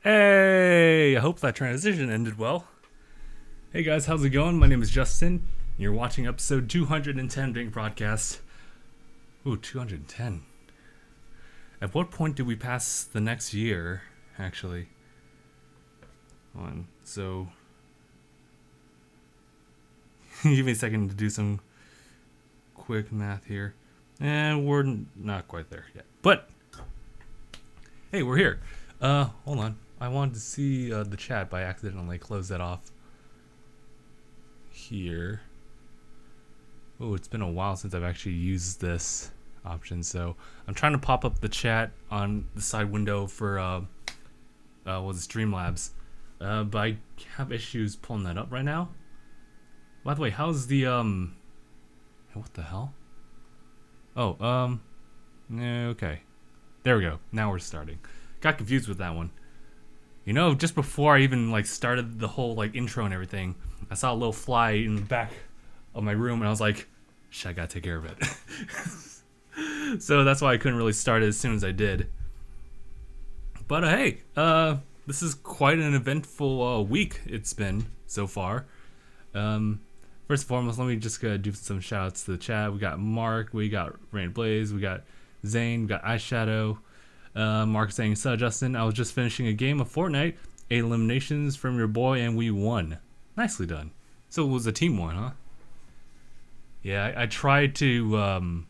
Hey, I hope that transition ended well. Hey guys, how's it going? My name is Justin. You're watching episode 210 DangIT Prodcast. Ooh, 210. At what point did we pass the next year, actually? Hold on, so... give me a second to do some quick math here. And we're not quite there yet. But, hey, we're here. Hold on. I wanted to see the chat, but I accidentally closed that off here. Oh, it's been a while since I've actually used this option, so I'm trying to pop up the chat on the side window for Streamlabs, but I have issues pulling that up right now. By the way, how's the what the hell? Oh, okay, there we go. Now we're starting. Got confused with that one. You know, just before I even started the whole intro and everything, I saw a little fly in the back of my room, and I was like, shit, I gotta take care of it. So that's why I couldn't really start it as soon as I did. But hey, this is quite an eventful week it's been so far. First and foremost, let me just do some shout outs to the chat. We got Mark, we got Rain Blaze, we got Zane, we got Eyeshadow. Mark saying, "So Justin, I was just finishing a game of Fortnite, 8 eliminations from your boy, and we won. Nicely done." So it was a team one, huh? Yeah, I tried to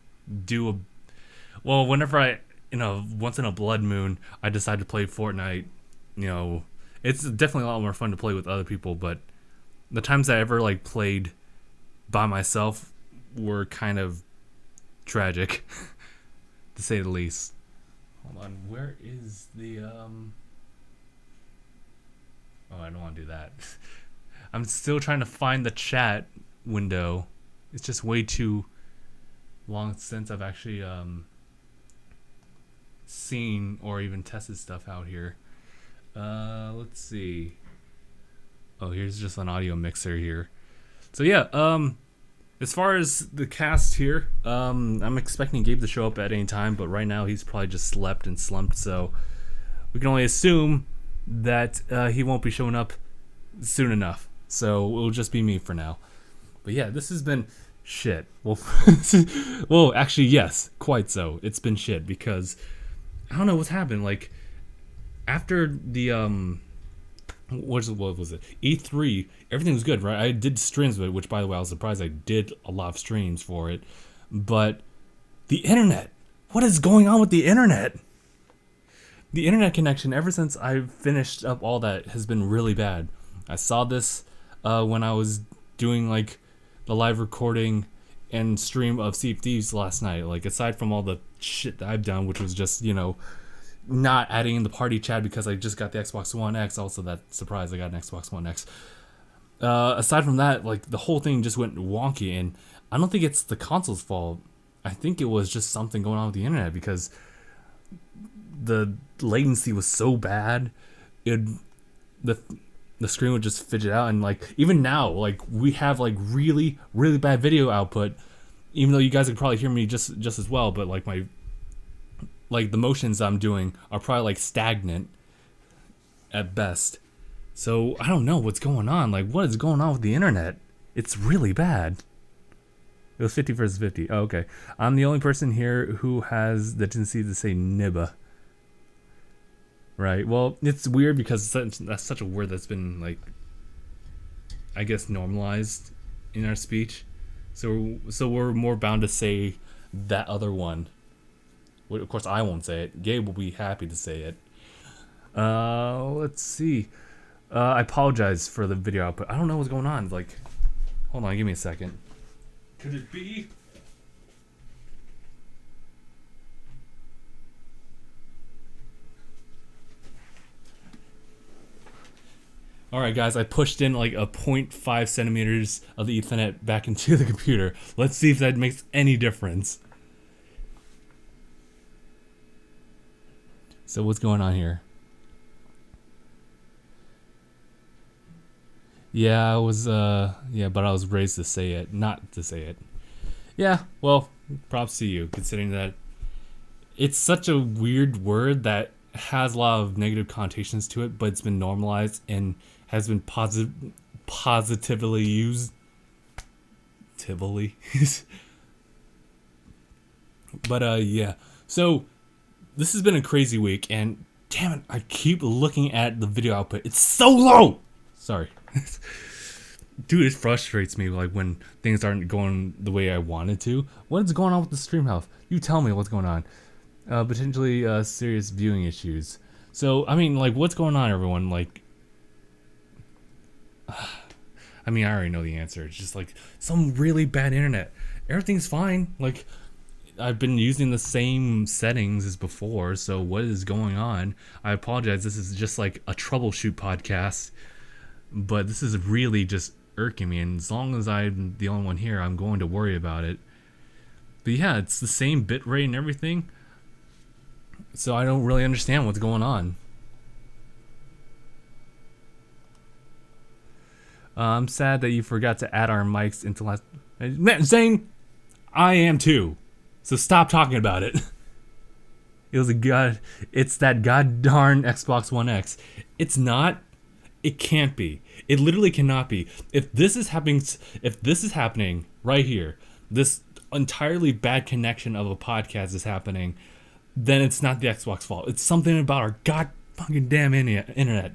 whenever once in a blood moon, I decide to play Fortnite. It's definitely a lot more fun to play with other people, but the times I ever played by myself were kind of tragic, to say the least. Hold on, where is the Oh, I don't want to do that. I'm still trying to find the chat window. It's just way too long since I've actually seen or even tested stuff out here. Let's see. Oh, here's just an audio mixer here. So yeah, as far as the cast here, I'm expecting Gabe to show up at any time, but right now he's probably just slept and slumped, so we can only assume that he won't be showing up soon enough. So it'll just be me for now. But yeah, this has been shit. Well, actually, yes, quite so. It's been shit because I don't know what's happened. After the what was it? E3, everything was good, right? I did streams with it, which, by the way, I was surprised I did a lot of streams for it. But the internet, what is going on with the internet? The internet connection, ever since I finished up all that, has been really bad. I saw this when I was doing the live recording and stream of Sea of Thieves last night. Aside from all the shit that I've done, which was just, not adding in the party chat because I just got the Xbox One X. Also, that surprise, I got an Xbox One X. Aside from that, the whole thing just went wonky, and I don't think it's the console's fault. I think it was just something going on with the internet because the latency was so bad. The screen would just fidget out, and even now, we have really, really bad video output. Even though you guys could probably hear me just as well, but my the motions I'm doing are probably stagnant at best. So I don't know what's going on. What is going on with the internet? It's really bad. It was 50 versus 50. Oh, okay. I'm the only person here who has the tendency to say nibba. Right. Well, it's weird because that's such a word that's been I guess normalized in our speech. So we're more bound to say that other one. Of course, I won't say it. Gabe will be happy to say it. Let's see. I apologize for the video output. I don't know what's going on. Hold on, give me a second. Could it be? Alright guys, I pushed in a 0.5 centimeters of the Ethernet back into the computer. Let's see if that makes any difference. So what's going on here? Yeah, I was but I was raised to say it, not to say it. Yeah, well, props to you, considering that it's such a weird word that has a lot of negative connotations to it, but it's been normalized and has been positively used. But yeah. So this has been a crazy week, and damn it, I keep looking at the video output. It's so low. Sorry. Dude, it frustrates me like when things aren't going the way I wanted to. What is going on with the stream health? You tell me what's going on. Potentially serious viewing issues. So, I mean, like, what's going on, everyone? Like, I mean, I already know the answer. It's just like some really bad internet. Everything's fine. Like, I've been using the same settings as before, so what is going on? I apologize. This is just like a troubleshoot podcast, but this is really just irking me, and as long as I'm the only one here, I'm going to worry about it. But yeah, it's the same bitrate and everything, so I don't really understand what's going on. I'm sad that you forgot to add our mics into last... Zane, I am too. So stop talking about it. It's that god darn Xbox One X. It's not. It can't be. It literally cannot be. If this is happening right here, this entirely bad connection of a podcast is happening, then it's not the Xbox fault. It's something about our god fucking damn internet.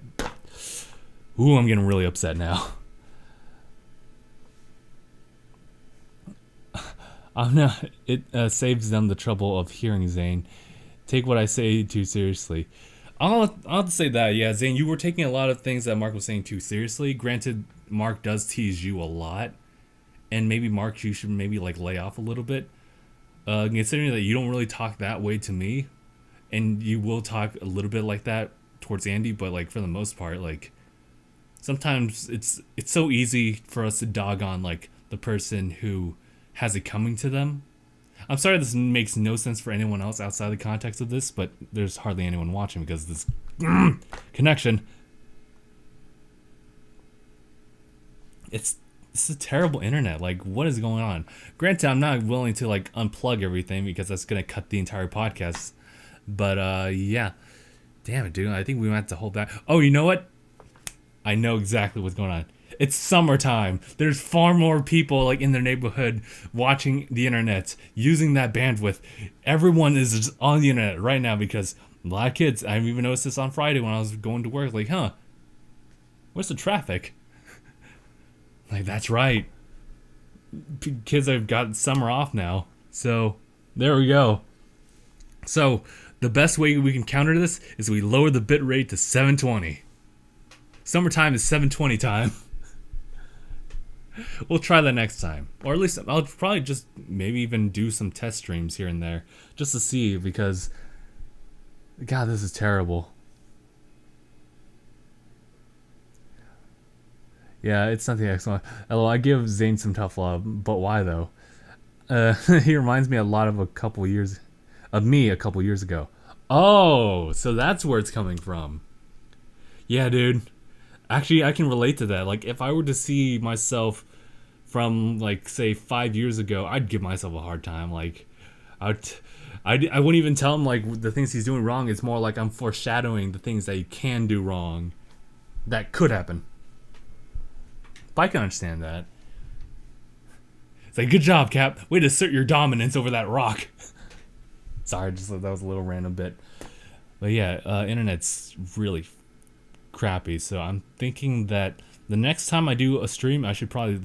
Ooh, I'm getting really upset now. No, it saves them the trouble of hearing Zane. Take what I say too seriously. I'll have to say that, yeah, Zane, you were taking a lot of things that Mark was saying too seriously. Granted, Mark does tease you a lot, and maybe Mark, you should maybe like lay off a little bit. Considering that you don't really talk that way to me, and you will talk a little bit like that towards Andy, but like for the most part, like sometimes it's so easy for us to dog on like the person who has it coming to them. I'm sorry this makes no sense for anyone else outside the context of this, but there's hardly anyone watching because of this connection. It's a terrible internet. Like, what is going on? Granted, I'm not willing to like unplug everything because that's gonna cut the entire podcast. But yeah. Damn it, dude. I think we might have to hold back. Oh, you know what? I know exactly what's going on. It's summertime. There's far more people like in their neighborhood watching the internet, using that bandwidth. Everyone is just on the internet right now because a lot of kids, I even noticed this on Friday when I was going to work, like, where's the traffic? Like, that's right. Kids have got summer off now. So, there we go. So, the best way we can counter this is we lower the bit rate to 720. Summertime is 720 time. We'll try that next time. Or at least I'll probably just maybe even do some test streams here and there. Just to see, because God, this is terrible. Yeah, it's something excellent. Although I give Zane some tough love, but why though? He reminds me a lot of me a couple years ago. Oh, so that's where it's coming from. Yeah, dude. Actually, I can relate to that. Like, if I were to see myself from, like, say, 5 years ago, I'd give myself a hard time. Like, I wouldn't even tell him, like, the things he's doing wrong. It's more like I'm foreshadowing the things that he can do wrong that could happen. But I can understand that. It's like, good job, Cap. Way to assert your dominance over that rock. Sorry, just that was a little random bit. But yeah, internet's really crappy, so I'm thinking that the next time I do a stream, I should probably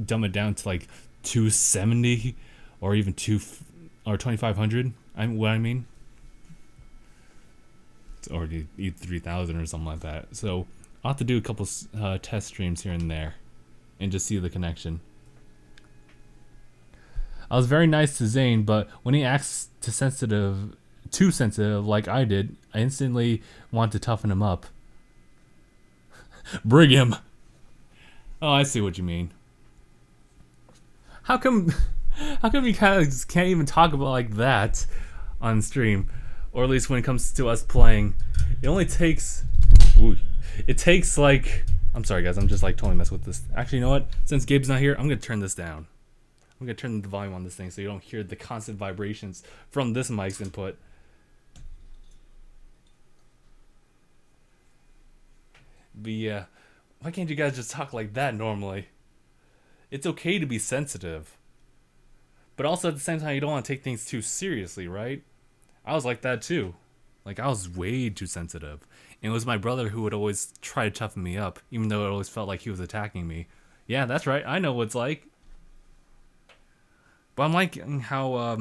dumb it down to like 270 or even 2500. What I mean, or 3000 or something like that. So I'll have to do a couple test streams here and there, and just see the connection. I was very nice to Zane, but when he acts too sensitive like I did, I instantly want to toughen him up. Bring him. Oh, I see what you mean. How come you kind of can't even talk about like that on stream, or at least when it comes to us playing? It only takes. It takes like. I'm sorry, guys. I'm just like totally messing with this. Actually, you know what? Since Gabe's not here, I'm gonna turn this down. I'm gonna turn the volume on this thing so you don't hear the constant vibrations from this mic's input. But yeah, why can't you guys just talk like that normally? It's okay to be sensitive, but also at the same time, you don't want to take things too seriously, right? I was like that too. Like, I was way too sensitive. And it was my brother who would always try to toughen me up, even though it always felt like he was attacking me. Yeah, that's right. I know what it's like. But I'm liking how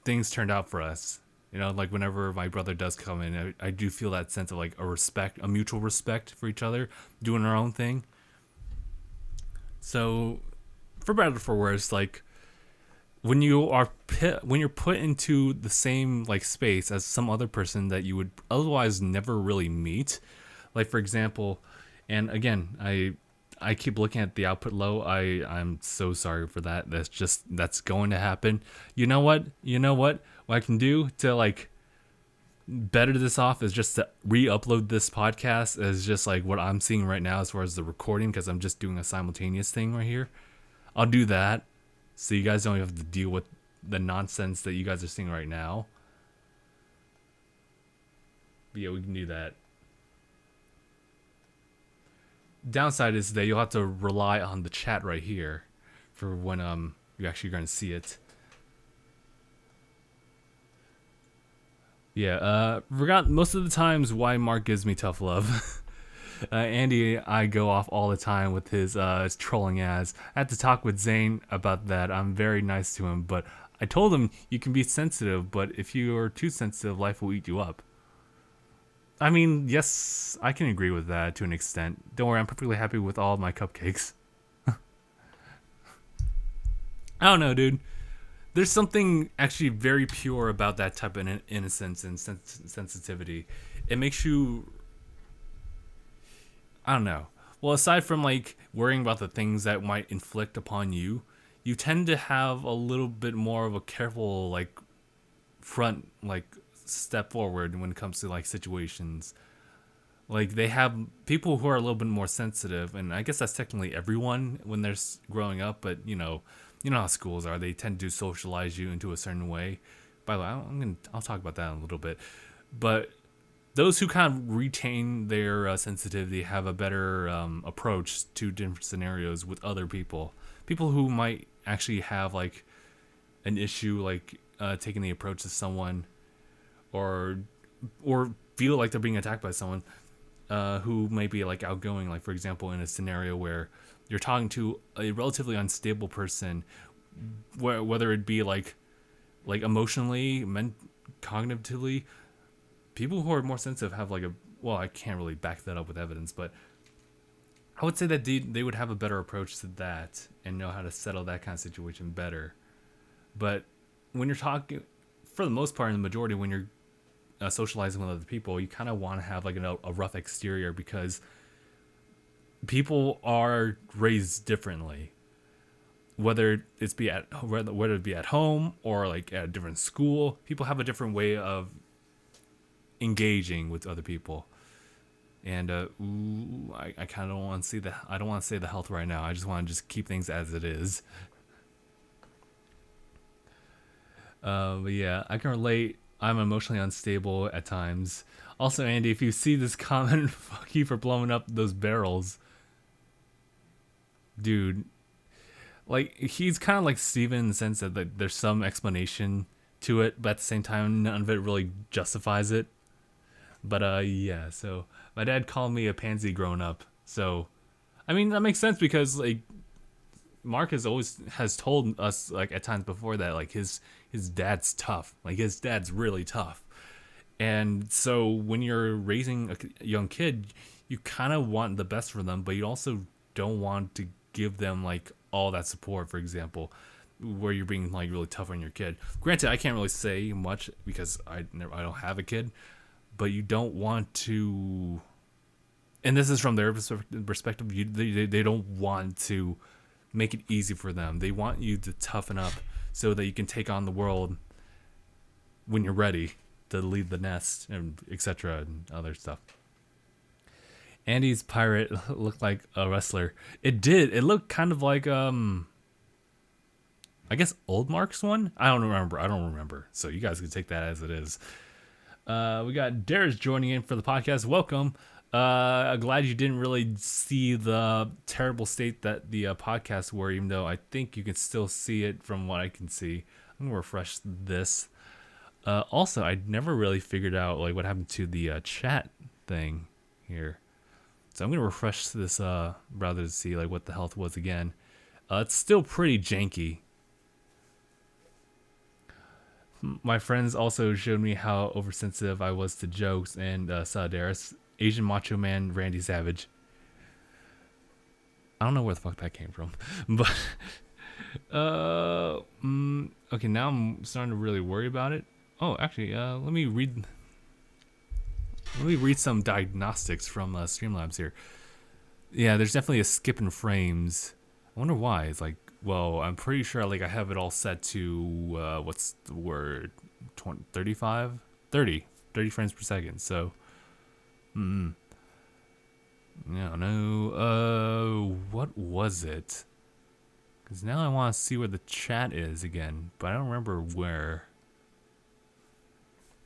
things turned out for us. You know, like whenever my brother does come in, I do feel that sense of like a respect, a mutual respect for each other, doing our own thing. So, for better or for worse, like when you're put into the same like space as some other person that you would otherwise never really meet, like for example, and again, I keep looking at the output low. I'm so sorry for that. That's going to happen. You know what I can do to like better this off is just to re-upload this podcast as just like what I'm seeing right now as far as the recording, because I'm just doing a simultaneous thing right here. I'll do that so you guys don't have to deal with the nonsense that you guys are seeing right now. But yeah, we can do that. Downside is that you'll have to rely on the chat right here for when you're actually going to see it. Yeah, forgot most of the times why Mark gives me tough love. Andy, I go off all the time with his trolling ass. I had to talk with Zane about that. I'm very nice to him, but I told him you can be sensitive, but if you are too sensitive, life will eat you up. I mean, yes, I can agree with that to an extent. Don't worry, I'm perfectly happy with all of my cupcakes. I don't know, dude. There's something actually very pure about that type of innocence and sensitivity. It makes you, I don't know. Well, aside from like worrying about the things that might inflict upon you, you tend to have a little bit more of a careful like front like step forward when it comes to like situations. Like they have people who are a little bit more sensitive, and I guess that's technically everyone when they're growing up. But you know how schools are; they tend to socialize you into a certain way. By the way, I'll talk about that in a little bit. But those who kind of retain their sensitivity have a better approach to different scenarios with other people. People who might actually have like an issue, like taking the approach to someone, or feel like they're being attacked by someone who may be like outgoing. Like for example, in a scenario where you're talking to a relatively unstable person, whether it be like emotionally, cognitively. People who are more sensitive have like I can't really back that up with evidence, but I would say that they would have a better approach to that and know how to settle that kind of situation better. But when you're talking, for the most part, in the majority, when you're socializing with other people, you kind of want to have like a rough exterior, because people are raised differently. Whether it be at home or like at a different school, people have a different way of engaging with other people. And I kind of don't want to see I don't want to say the health right now. I just want to just keep things as it is. But yeah, I can relate. I'm emotionally unstable at times. Also, Andy, if you see this comment, fuck you for blowing up those barrels. Dude, like, he's kind of like Steven in the sense that like, there's some explanation to it, but at the same time, none of it really justifies it. But yeah, so my dad called me a pansy growing up. So, I mean, that makes sense because like Mark has told us like at times before that like his dad's tough. Like his dad's really tough. And so when you're raising a young kid, you kind of want the best for them, but you also don't want to give them like all that support, for example, where you're being like really tough on your kid. Granted, I can't really say much because I don't have a kid, but you don't want to, and this is from their perspective, they don't want to make it easy for them. They want you to toughen up so that you can take on the world when you're ready to leave the nest, and etc. and other stuff. Andy's pirate looked like a wrestler. It did. It looked kind of like I guess old Mark's one. I don't remember. So you guys can take that as it is. We got Darius joining in for the podcast. Welcome. I'm glad you didn't really see the terrible state that the podcasts were, even though I think you can still see it from what I can see. I'm gonna refresh this. Also, I never really figured out like what happened to the chat thing here. So I'm gonna refresh this browser to see like what the health was again. It's still pretty janky. My friends also showed me how oversensitive I was to jokes and Sadaris, Asian Macho Man Randy Savage. I don't know where the fuck that came from, but okay, now I'm starting to really worry about it. Oh, actually, let me read some diagnostics from Streamlabs here. Yeah, there's definitely a skip in frames. I wonder why. It's like, well, I'm pretty sure like I have it all set to what's the word? 35? 30 frames per second. So, no, what was it? Because now I want to see where the chat is again, but I don't remember where.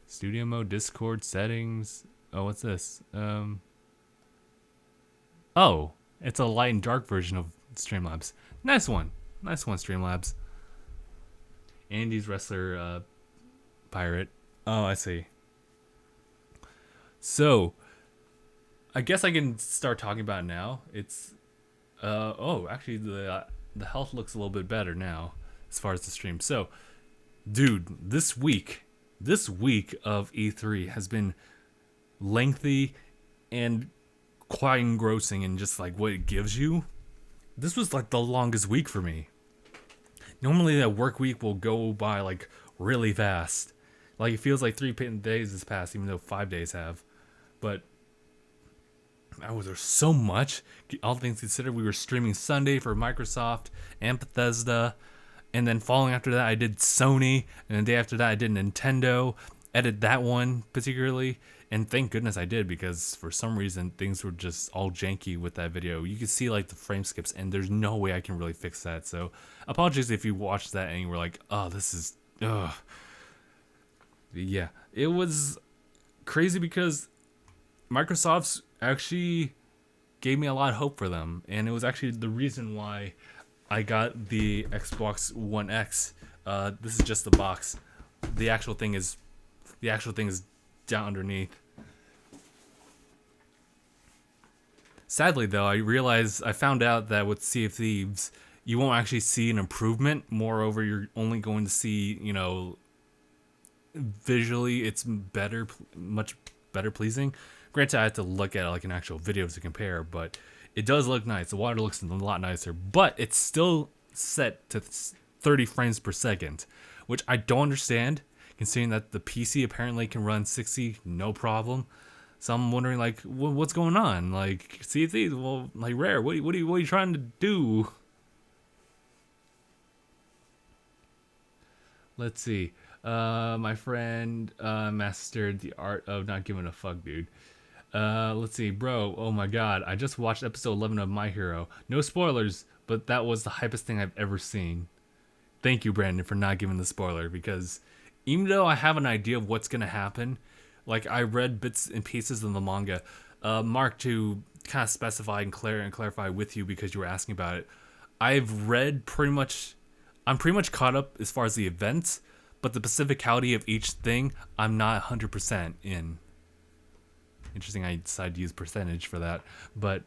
Studio mode, Discord settings. Oh, what's this? Oh, it's a light and dark version of Streamlabs. Nice one, Streamlabs. Andy's wrestler, pirate. Oh, I see. So, I guess I can start talking about it now. It's, oh, actually the health looks a little bit better now as far as the stream. So, dude, this week of E3 has been lengthy and quite engrossing in just like what it gives you. This was like the longest week for me. Normally a work week will go by like really fast. Like it feels like 3 days has passed even though 5 days have. But there's so much. All things considered, we were streaming Sunday for Microsoft and Bethesda. And then following after that, I did Sony. And the day after that, I did Nintendo. Edited that one particularly. And thank goodness I did, because for some reason, things were just all janky with that video. You could see like the frame skips, and there's no way I can really fix that. So apologies if you watched that and you were like, oh, this is, ugh. Yeah, it was crazy because Microsoft's actually gave me a lot of hope for them. And it was actually the reason why I got the Xbox One X. This is just the box. The actual thing is down underneath. Sadly, though, I found out that with Sea of Thieves, you won't actually see an improvement. Moreover, you're only going to see, visually, it's better, much better pleasing. Granted, I have to look at like an actual video to compare, but it does look nice. The water looks a lot nicer, but it's still set to 30 frames per second, which I don't understand, considering that the PC apparently can run 60 no problem. So I'm wondering, like, what's going on? Like, see, well, like, Rare, what are you trying to do? Let's see. My friend mastered the art of not giving a fuck, dude. Let's see, bro. Oh my god, I just watched episode 11 of My Hero. No spoilers, but that was the hypest thing I've ever seen. Thank you, Brandon, for not giving the spoiler, because even though I have an idea of what's gonna happen, like I read bits and pieces of the manga. Mark, to kind of specify and clarify with you because you were asking about it. I've read I'm pretty much caught up as far as the events, but the specificality of each thing, I'm not 100% in. Interesting, I decided to use percentage for that, but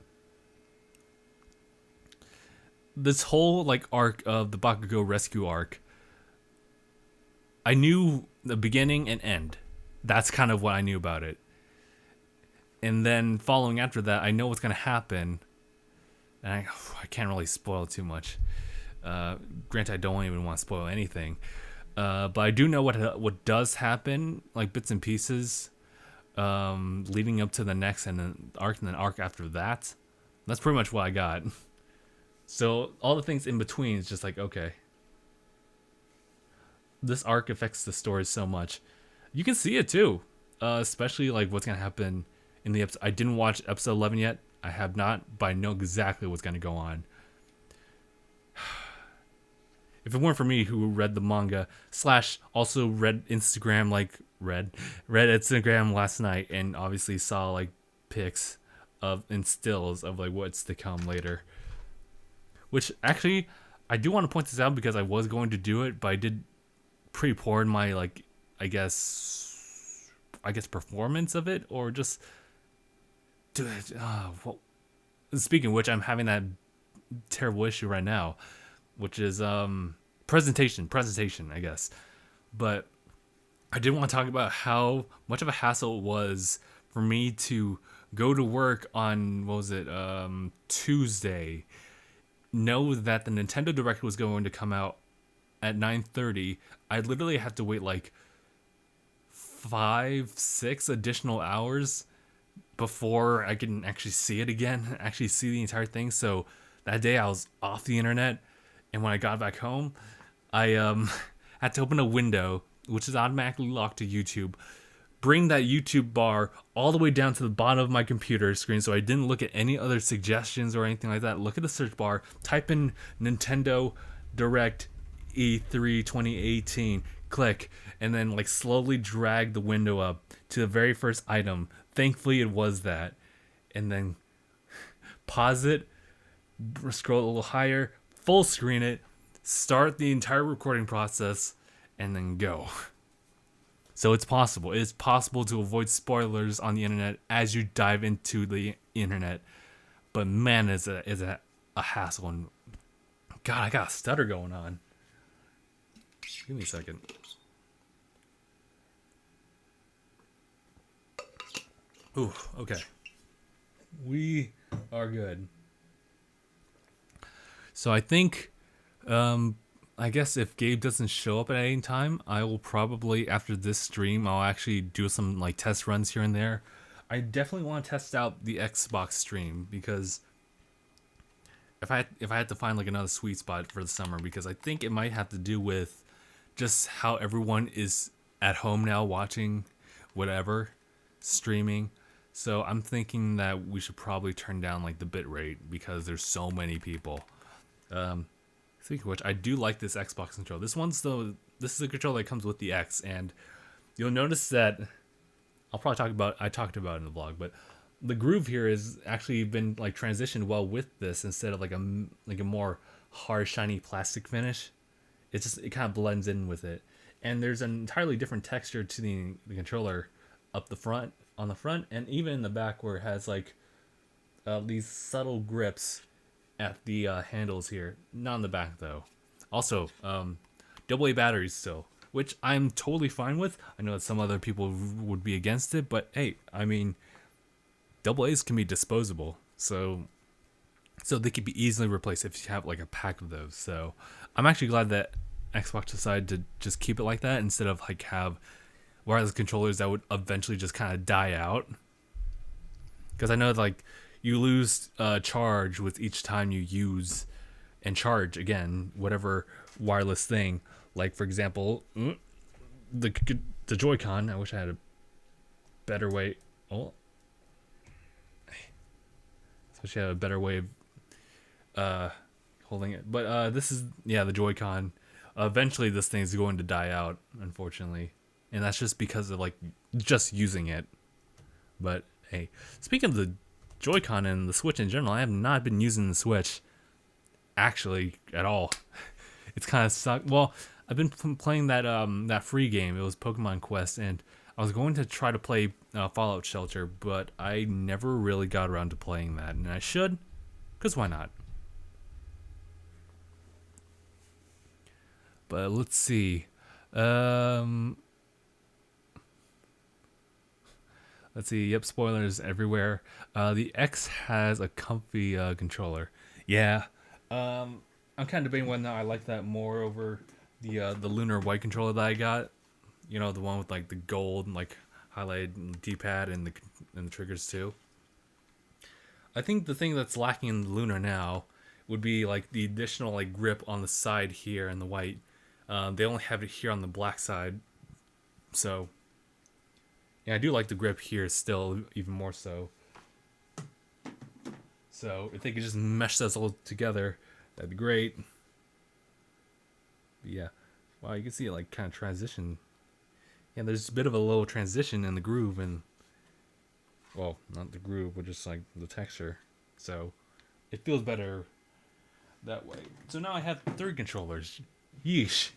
this whole like arc of the Bakugo rescue arc, I knew the beginning and end. That's kind of what I knew about it. And then following after that, I know what's going to happen. And I can't really spoil too much. Granted, I don't even want to spoil anything. But I do know what does happen, like bits and pieces, leading up to the next and then arc after that. That's pretty much what I got. So all the things in between is just like, okay. This arc affects the story so much. You can see it too, especially like what's gonna happen in the episode. I didn't watch episode 11 yet. I have not, but I know exactly what's gonna go on. If it weren't for me, who read the manga / also read Instagram, like read Instagram last night, and obviously saw like pics of in stills of like what's to come later. Which actually, I do want to point this out because I was going to do it, but I did pretty poor in my like I guess performance of it, or just do it. Well, speaking of which, I'm having that terrible issue right now, which is presentation, I guess. But I did want to talk about how much of a hassle it was for me to go to work on Tuesday, know that the Nintendo Direct was going to come out at 9:30. I literally had to wait like 5-6 additional hours before I can actually see it again, actually see the entire thing. So that day I was off the internet, and when I got back home, I had to open a window, which is automatically locked to YouTube, bring that YouTube bar all the way down to the bottom of my computer screen so I didn't look at any other suggestions or anything like that. Look at the search bar, type in Nintendo Direct E3 2018, click, and then like slowly drag the window up to the very first item. Thankfully it was that. And then pause it, scroll a little higher, full screen it, start the entire recording process, and then go. So it's possible. It is possible to avoid spoilers on the internet as you dive into the internet. But man, is a hassle. And God, I got a stutter going on. Give me a second. Ooh, okay. We are good. So I think, I guess if Gabe doesn't show up at any time, I will probably, after this stream, I'll actually do some like test runs here and there. I definitely want to test out the Xbox stream, because if I had to find like another sweet spot for the summer, because I think it might have to do with just how everyone is at home now watching whatever, streaming. So I'm thinking that we should probably turn down like the bit rate, because there's so many people. Speaking of which, I do like this Xbox controller. This is a controller that comes with the X, and you'll notice that I talked about it in the vlog, but the groove here has actually been like transitioned well with this, instead of like a more hard shiny plastic finish. It kind of blends in with it, and there's an entirely different texture to the controller up the front, on the front, and even in the back, where it has like these subtle grips at the handles here. Not on the back though. Also, AA batteries still, which I'm totally fine with. I know that some other people would be against it, but hey, I mean, AA's can be disposable, so they could be easily replaced if you have like a pack of those. So I'm actually glad that Xbox decided to just keep it like that, instead of like have wireless controllers that would eventually just kind of die out. Because I know like you lose charge with each time you use and charge again whatever wireless thing. Like for example, the Joy-Con. I wish I had a better way. Oh, I wish I had a better way of holding it. But this is the Joy-Con. Eventually, this thing's going to die out, unfortunately, and that's just because of like just using it. But hey, speaking of the Joy-Con and the Switch in general, I have not been using the Switch actually at all. It's kind of sucked. Well, I've been playing that free game. It was Pokemon Quest, and I was going to try to play Fallout Shelter, but I never really got around to playing that, and I should, because why not? But let's see. Let's see. Yep, spoilers everywhere. The X has a comfy controller. Yeah. I'm kind of debating whether or not I like that more over the Lunar White controller that I got. You know, the one with like the gold and like highlighted D-pad and the triggers too. I think the thing that's lacking in the Lunar now would be like the additional like grip on the side here in the white. They only have it here on the black side. So yeah, I do like the grip here still, even more so. So if they could just mesh those all together, that'd be great. But yeah, wow, you can see it like kind of transition. Yeah, there's a bit of a little transition in the groove, and Well, not the groove, but just like the texture. So it feels better that way. So now I have 3 controllers. Yeesh.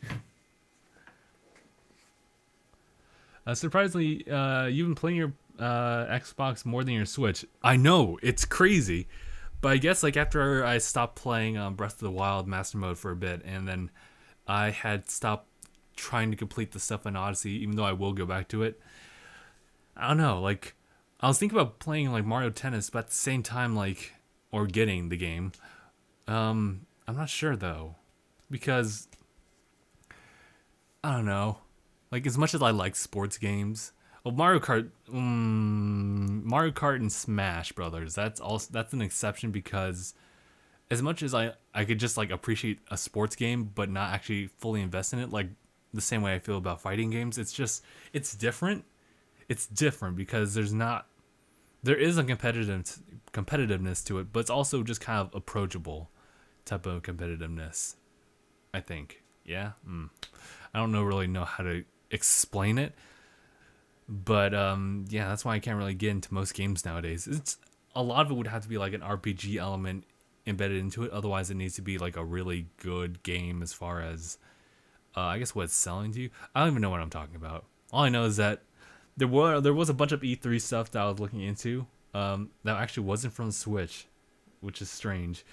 Surprisingly, you've been playing your Xbox more than your Switch. I know, it's crazy. But I guess like after I stopped playing Breath of the Wild Master Mode for a bit, and then I had stopped trying to complete the stuff in Odyssey, even though I will go back to it. I don't know, like I was thinking about playing like Mario Tennis, but at the same time, like or getting the game. I'm not sure though, because I don't know. Like as much as I like sports games, well, Mario Kart and Smash Brothers. That's an exception because as much as I could just like appreciate a sports game but not actually fully invest in it, like the same way I feel about fighting games. It's different. It's different because there is a competitiveness to it, but it's also just kind of approachable type of competitiveness. I think. Yeah. I don't really know how to explain it, but yeah, that's why I can't really get into most games nowadays. It's a lot of it would have to be like an RPG element embedded into it. Otherwise, it needs to be like a really good game as far as I guess what it's selling to you. I don't even know what I'm talking about. All I know is that there was a bunch of E3 stuff that I was looking into that actually wasn't from the Switch, which is strange.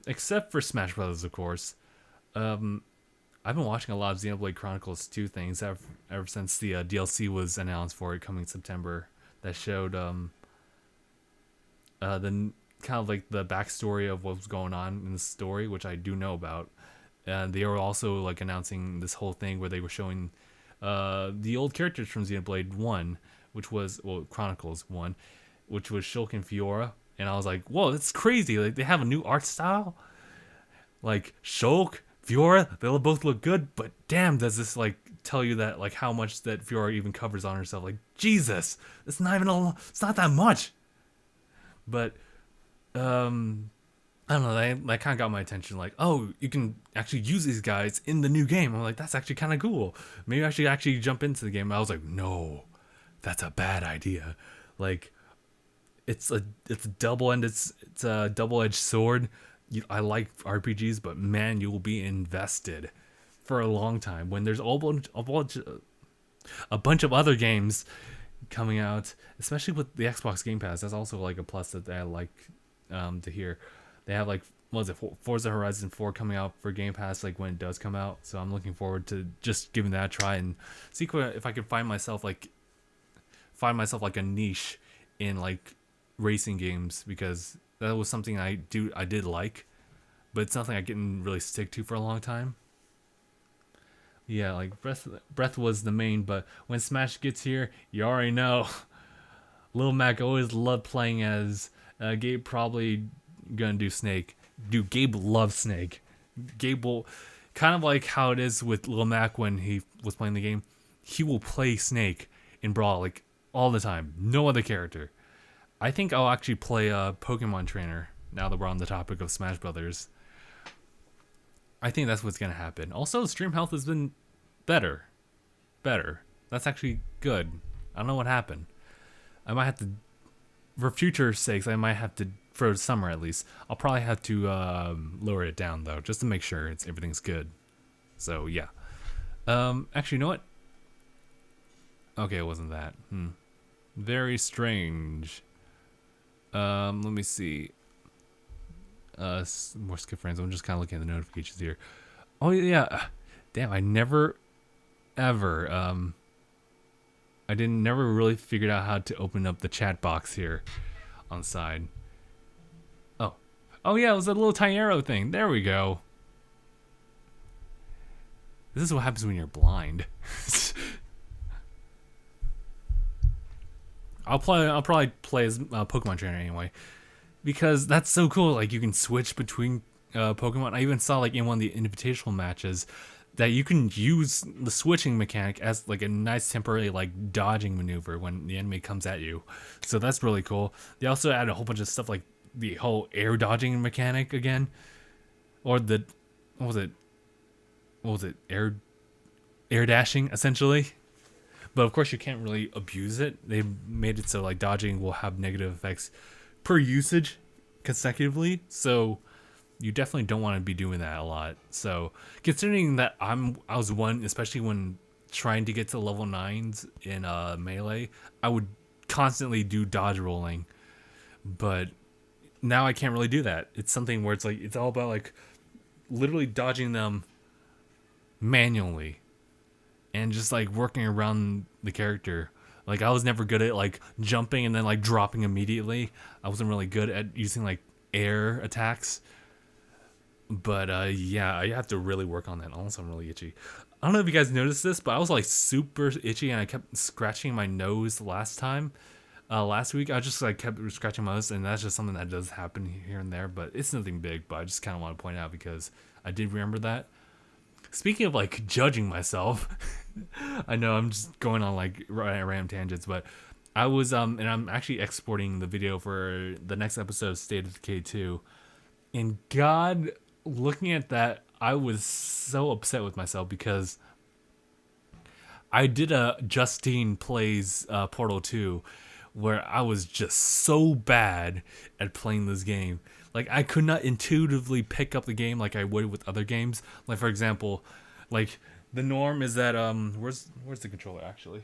Except for Smash Brothers, of course. I've been watching a lot of Xenoblade Chronicles 2 things ever since the DLC was announced for it coming September. That showed the kind of like the backstory of what was going on in the story, which I do know about. And they were also like announcing this whole thing where they were showing the old characters from Xenoblade 1, which was Chronicles 1, which was Shulk and Fiora. And I was like, whoa, that's crazy! Like they have a new art style. Like Shulk, Fiora, they'll both look good, but damn, does this like tell you that like how much that Fiora even covers on herself? Like Jesus, it's not that much. But I don't know. That kind of got my attention. Like, oh, you can actually use these guys in the new game. I'm like, that's actually kind of cool. Maybe I should actually jump into the game. I was like, no, that's a bad idea. Like, it's a double-edged sword. I like RPGs, but man, you will be invested for a long time when there's a bunch of other games coming out, especially with the Xbox Game Pass. That's also like a plus that I like to hear. They have like Forza Horizon 4 coming out for Game Pass like when it does come out. So I'm looking forward to just giving that a try and see if I can find myself like a niche in like racing games, because that was something I did like, but it's nothing I didn't really stick to for a long time. Yeah, like Breath was the main, but when Smash gets here, you already know. Lil Mac always loved playing as Gabe. Probably gonna do Snake. Dude, Gabe loves Snake. Gabe will, kind of like how it is with Lil Mac when he was playing the game, he will play Snake in Brawl like all the time. No other character. I think I'll actually play a Pokemon Trainer now that we're on the topic of Smash Brothers. I think that's what's gonna happen. Also, stream health has been better. That's actually good. I don't know what happened. I might have to, for future sakes, for summer at least, I'll probably have to lower it down though, just to make sure everything's good. So yeah. Actually, you know what? Okay, it wasn't that. Very strange. Let me see. More skip frames. I'm just kind of looking at the notifications here. Oh yeah, damn! I never really figured out how to open up the chat box here on the side. Oh yeah, it was a little tiny arrow thing. There we go. This is what happens when you're blind. I'll probably play as Pokemon Trainer anyway, because that's so cool. Like you can switch between Pokemon. I even saw like in one of the invitational matches that you can use the switching mechanic as like a nice temporary like dodging maneuver when the enemy comes at you. So that's really cool. They also added a whole bunch of stuff like the whole air dodging mechanic again, or the what was it air dashing essentially. But of course, you can't really abuse it. They made it so like dodging will have negative effects per usage consecutively. So you definitely don't want to be doing that a lot. So considering that I was one, especially when trying to get to level 9s in melee, I would constantly do dodge rolling. But now I can't really do that. It's something where it's like it's all about like literally dodging them manually and just like working around the character. Like I was never good at like jumping and then like dropping immediately. I wasn't really good at using like air attacks. But yeah, I have to really work on that. Also, I'm really itchy. I don't know if you guys noticed this, but I was like super itchy and I kept scratching my nose last week. I just like kept scratching my nose, and that's just something that does happen here and there, but it's nothing big. But I just kind of want to point out because I did remember that. Speaking of like judging myself, I know I'm just going on like random tangents, but I was and I'm actually exporting the video for the next episode of State of Decay 2, and God, looking at that, I was so upset with myself because I did a Justine Plays Portal 2 where I was just so bad at playing this game. Like, I could not intuitively pick up the game like I would with other games. Like, for example, like, the norm is that, where's the controller, actually?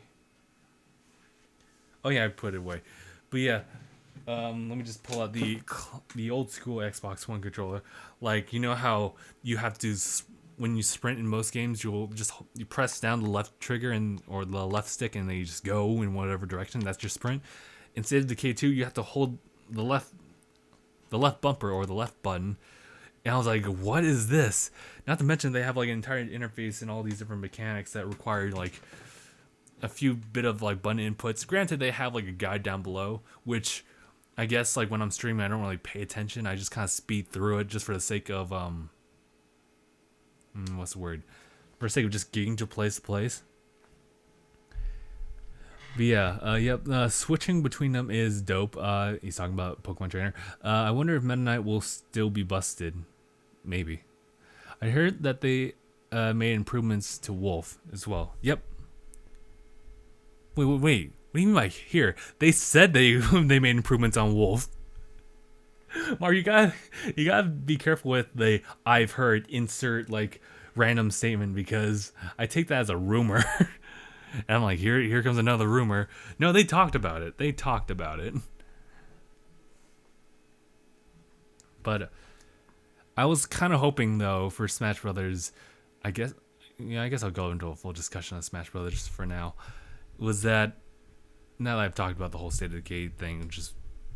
Oh, yeah, I put it away. But, yeah, let me just pull out the old school Xbox One controller. Like, you know how you have to, when you sprint in most games, you press down the left trigger or the left stick, and then you just go in whatever direction. That's your sprint. Instead of the K2, you have to hold the left bumper or the left button. And I was like, what is this? Not to mention they have like an entire interface and all these different mechanics that require like a few bit of like button inputs. Granted, they have like a guide down below, which I guess like when I'm streaming, I don't really pay attention. I just kind of speed through it just for the sake of what's the word? For the sake of just getting to place to place. But yeah, switching between them is dope. He's talking about Pokemon Trainer. I wonder if Meta Knight will still be busted. Maybe. I heard that they made improvements to Wolf as well. Yep. Wait. What do you mean by here? They said they they made improvements on Wolf. Mark, you gotta be careful with the I've heard insert like random statement, because I take that as a rumor. And I'm like, here comes another rumor. No, they talked about it. But I was kind of hoping though for Smash Brothers, I guess I'll go into a full discussion on Smash Brothers for now. Was that now that I've talked about the whole State of Decay thing,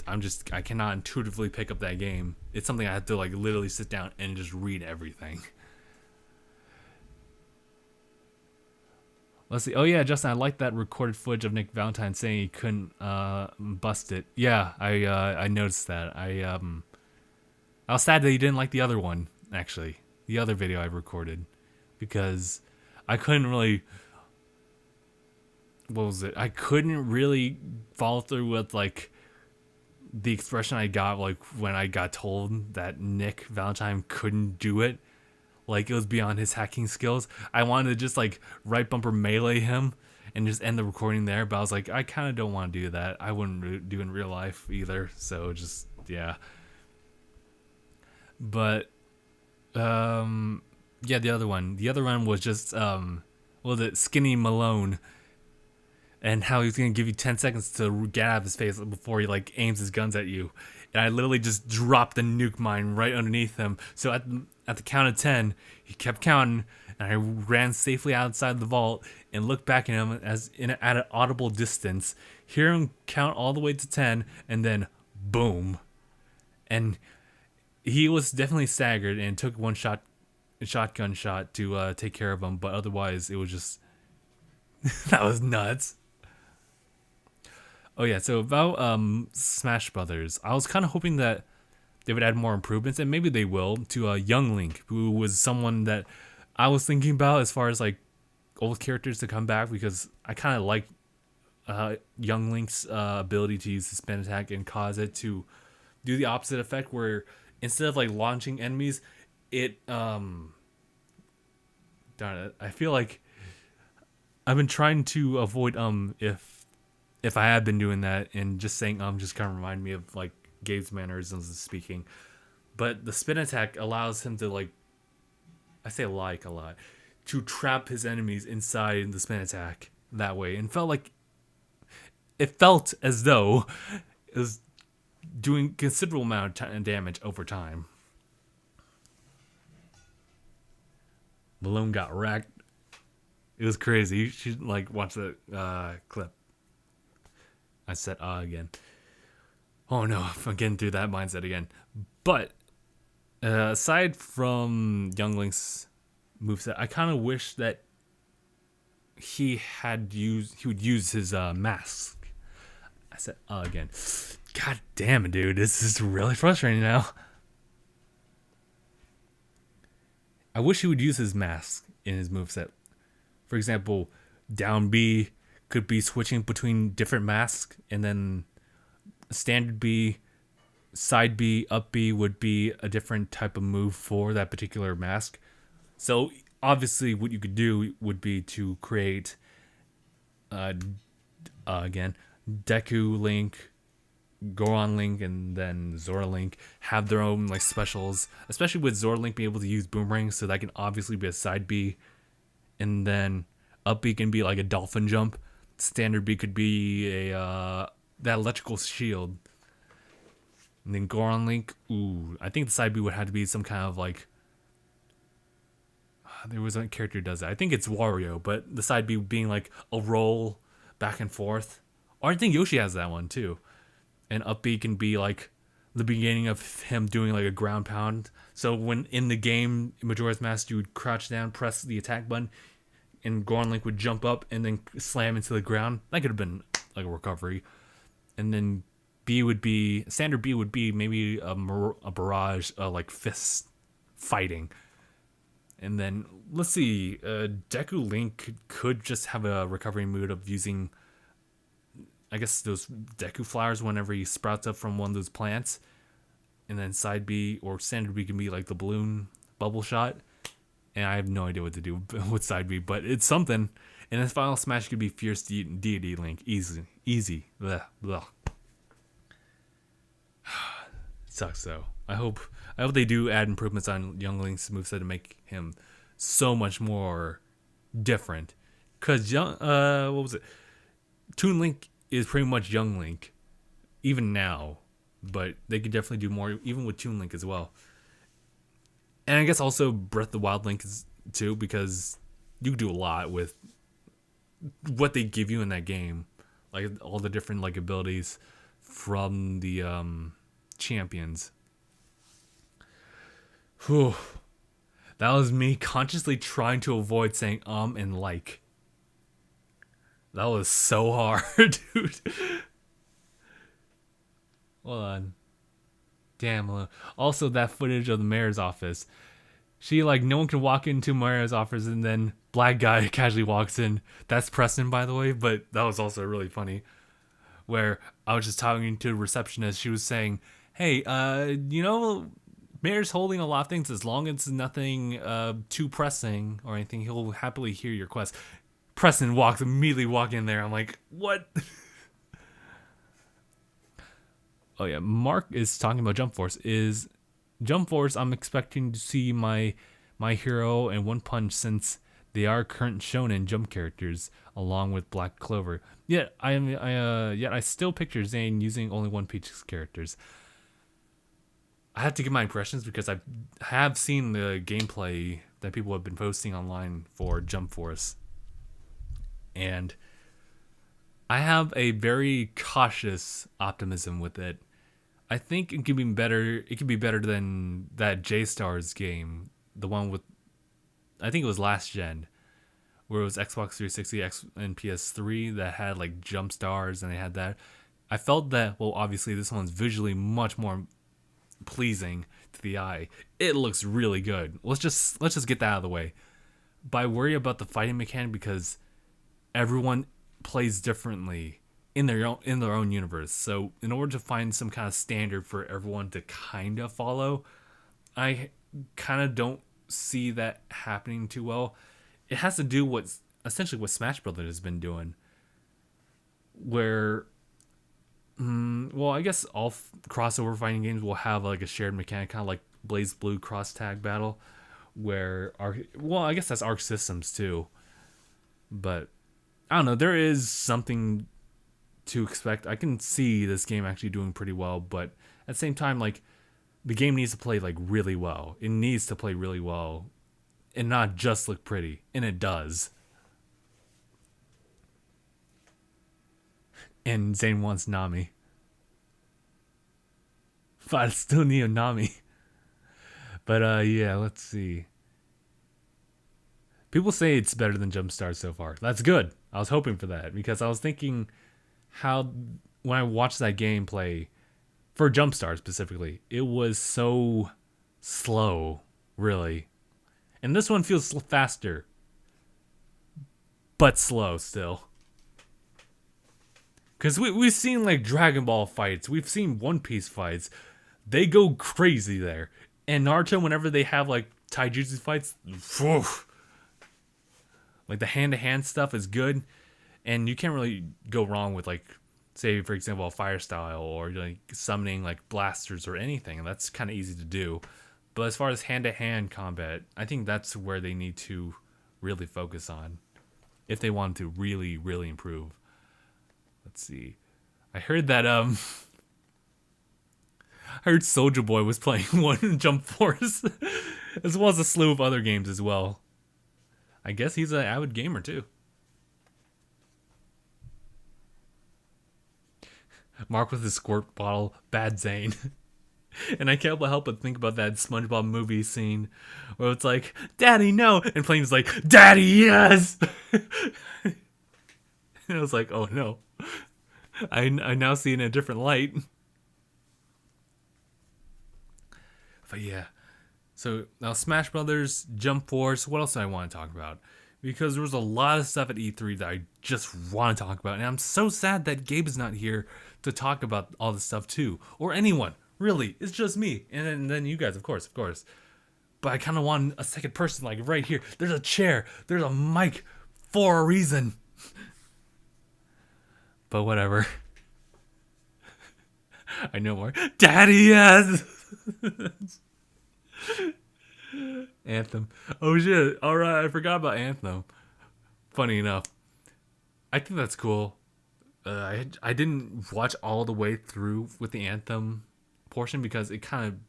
I cannot intuitively pick up that game. It's something I have to like literally sit down and just read everything. Let's see. Oh yeah, Justin, I like that recorded footage of Nick Valentine saying he couldn't bust it. Yeah, I noticed that. I was sad that he didn't like the other one, actually. The other video I recorded, because I couldn't really, what was it? I couldn't really follow through with like the expression I got like when I got told that Nick Valentine couldn't do it. Like, it was beyond his hacking skills. I wanted to just, like, right bumper melee him and just end the recording there. But I was like, I kind of don't want to do that. I wouldn't do in real life either. So, just, yeah. But, yeah, the other one. The other one was just, what was it? Skinny Malone. And how he's going to give you 10 seconds to get out of his face before he, like, aims his guns at you. And I literally just dropped the nuke mine right underneath him. So at the count of 10, he kept counting, and I ran safely outside the vault and looked back at him at an audible distance, hear him count all the way to 10, and then boom. And he was definitely staggered and took one shotgun shot to take care of him, but otherwise it was just that was nuts. Oh yeah, so about Smash Brothers, I was kind of hoping that they would add more improvements, and maybe they will, to Young Link, who was someone that I was thinking about as far as like old characters to come back, because I kind of like Young Link's ability to use the spin attack and cause it to do the opposite effect, where instead of like launching enemies, it darn it, I feel like I've been trying to avoid if I had been doing that, and just saying just kind of remind me of like Gabe's mannerisms of speaking. But the spin attack allows him to like, I say like a lot, to trap his enemies inside the spin attack that way, and it felt as though it was doing considerable amount of damage over time. Malone got wrecked. It was crazy. You should like watch the clip. I said again. Oh no, I'm getting through that mindset again. But aside from Young Link's moveset, I kind of wish that he would use his mask. I said again. God damn it, dude. This is really frustrating now. I wish he would use his mask in his moveset. For example, down B could be switching between different masks, and then standard B, side B, up B would be a different type of move for that particular mask. So obviously what you could do would be to create again, Deku Link, Goron Link, and then Zora Link have their own like specials, especially with Zora Link being able to use boomerangs, so that can obviously be a side B. And then up B can be like a dolphin jump. Standard B could be a that electrical shield. And then Goron Link, I think the side B would have to be some kind of like, there was a character who does that. I think it's Wario, but the side B being like a roll back and forth. Or I think Yoshi has that one too. And up B can be like the beginning of him doing like a ground pound. So when in the game, Majora's Mask, you would crouch down, press the attack button, and Goron Link would jump up and then slam into the ground. That could have been like a recovery. And then standard B would be maybe a barrage, like fist fighting. And then let's see, Deku Link could just have a recovery mood of using, I guess, those Deku flowers whenever he sprouts up from one of those plants. And then side B or standard B can be like the balloon bubble shot. And I have no idea what to do with side B, but it's something. And his final smash could be Fierce Deity Link. Easy. Blah, blah. Sucks though. I hope they do add improvements on Young Link's moveset to make him so much more different. Cause what was it? Toon Link is pretty much Young Link, even now, but they could definitely do more, even with Toon Link as well. And I guess also Breath of the Wild Link is too, because you can do a lot with what they give you in that game, like all the different like abilities from the champions. Whew. That was me consciously trying to avoid saying and like. That was so hard, dude. Hold on. Damn. Also, that footage of the mayor's office. She, like, no one can walk into mayor's office, and then black guy casually walks in. That's Preston, by the way, but that was also really funny. Where I was just talking to the receptionist. She was saying, hey, mayor's holding a lot of things. As long as it's nothing too pressing or anything, he'll happily hear your request. Preston immediately walk in there. I'm like, what? Oh yeah, Mark is talking about Jump Force. I'm expecting to see my hero and One Punch, since they are current shonen Jump characters along with Black Clover. Yet I still picture Zane using only One Piece characters. I have to give my impressions because I have seen the gameplay that people have been posting online for Jump Force. And I have a very cautious optimism with it. I think it could be better. It could be better than that J-Stars game, the one with, I think it was last gen, where it was Xbox 360 and PS3 that had like jump stars, and they had that. I felt that, well, obviously this one's visually much more pleasing to the eye. It looks really good. Let's just get that out of the way. But I worry about the fighting mechanic because everyone plays differently in their own universe. So in order to find some kind of standard for everyone to kind of follow, I kind of don't see that happening too well. It has to do with essentially what Smash Brothers has been doing, where well, I guess all crossover fighting games will have like a shared mechanic, kind of like Blaze Blue cross tag battle, where I guess that's Arc Systems too. But I don't know, there is something to expect. I can see this game actually doing pretty well, but at the same time, like, the game needs to play like really well. It needs to play really well and not just look pretty, and it does. And Zane wants Nami. But I still need a Nami. But yeah, let's see. People say it's better than Jumpstart so far. That's good. I was hoping for that because I was thinking how when I watched that gameplay for Jumpstart specifically, it was so slow, really. And this one feels faster, but slow still. Because we've seen like Dragon Ball fights, we've seen One Piece fights. They go crazy there. And Naruto, whenever they have like taijutsu fights, whew, like the hand-to-hand stuff is good. And you can't really go wrong with like, say for example, a fire style or like summoning like blasters or anything. And that's kind of easy to do. But as far as hand-to-hand combat, I think that's where they need to really focus on if they want to really, really improve. Let's see. I heard that I heard Soulja Boy was playing one Jump Force, as well as a slew of other games as well. I guess he's an avid gamer too. Mark with his squirt bottle, bad Zane. And I can't help but think about that SpongeBob movie scene where it's like, "Daddy, no!" And Flame's like, "Daddy, yes!" And I was like, oh no. I now see it in a different light. But yeah. So now Smash Brothers, Jump Force, what else do I want to talk about? Because there was a lot of stuff at E3 that I just want to talk about. And I'm so sad that Gabe is not here to talk about all this stuff too. Or anyone. Really. It's just me. And then you guys, of course. But I kind of want a second person, like right here. There's a chair. There's a mic for a reason. But whatever. I know more. Daddy, yes! Anthem. Oh shit. Alright, I forgot about Anthem. Funny enough. I think that's cool. I didn't watch all the way through with the Anthem portion because I kind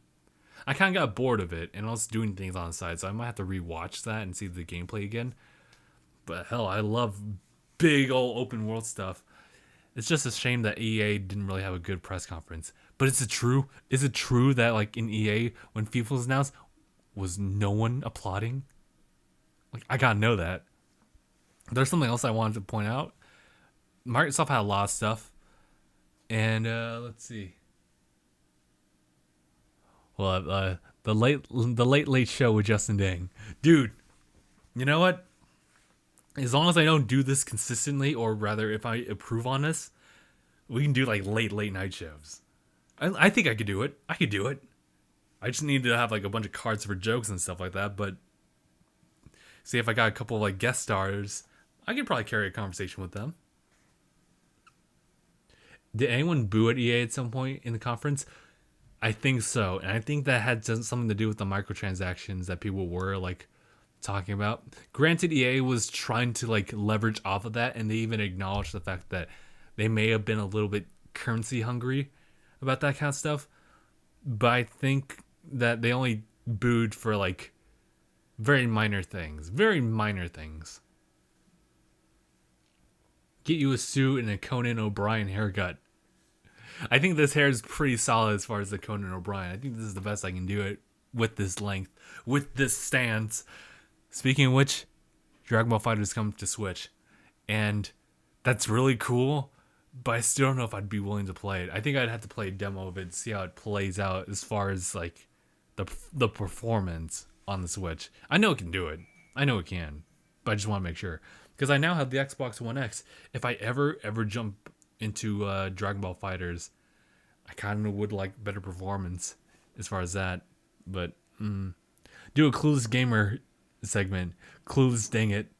of got bored of it and I was doing things on the side, so I might have to rewatch that and see the gameplay again. But hell, I love big old open world stuff. It's just a shame that EA didn't really have a good press conference. But is it true? Is it true that like in EA when FIFA was announced, was no one applauding? Like, I gotta know that. There's something else I wanted to point out. Microsoft had a lot of stuff, and let's see. Well, the late show with Justin Dang, dude. You know what? As long as I don't do this consistently, or rather, if I improve on this, we can do like late night shows. I think I could do it. I just need to have like a bunch of cards for jokes and stuff like that. But see, if I got a couple of like guest stars, I could probably carry a conversation with them. Did anyone boo at EA at some point in the conference? I think so, and I think that had something to do with the microtransactions that people were like talking about. Granted, EA was trying to like leverage off of that, and they even acknowledged the fact that they may have been a little bit currency hungry about that kind of stuff. But I think that they only booed for like very minor things. Get you a suit and a Conan O'Brien haircut. I think this hair is pretty solid as far as the Conan O'Brien. I think this is the best I can do it with this length, with this stance. Speaking of which, Dragon Ball FighterZ comes to Switch, and that's really cool, but I still don't know if I'd be willing to play it. I think I'd have to play a demo of it to see how it plays out as far as like the performance on the Switch. I know it can do it. I know it can, but I just want to make sure. Because I now have the Xbox One X. If I ever jump into Dragon Ball FighterZ, I kind of would like better performance as far as that. But do a Clueless Gamer segment. Clueless, dang it.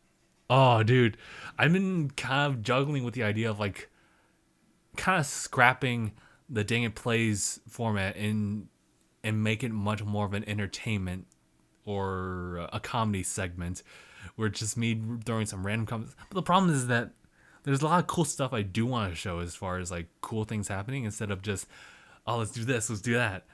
Oh, dude, I've been kind of juggling with the idea of like kind of scrapping the Dang It Plays format and make it much more of an entertainment or a comedy segment where it's just me throwing some random comments. But the problem is that there's a lot of cool stuff I do want to show as far as like cool things happening instead of just, oh, let's do this, let's do that.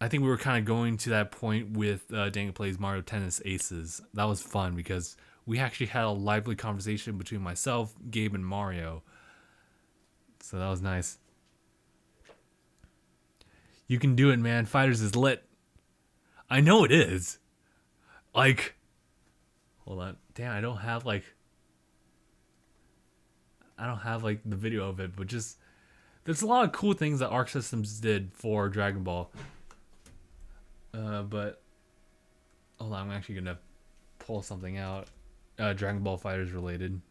I think we were kind of going to that point with Dang It Plays Mario Tennis Aces. That was fun because we actually had a lively conversation between myself, Gabe, and Mario. So that was nice. You can do it, man. Fighters is lit. I know it is. Like, hold on. Damn, I don't have like the video of it, but just there's a lot of cool things that Arc Systems did for Dragon Ball. But hold on, I'm actually gonna pull something out. Dragon Ball Fighters related.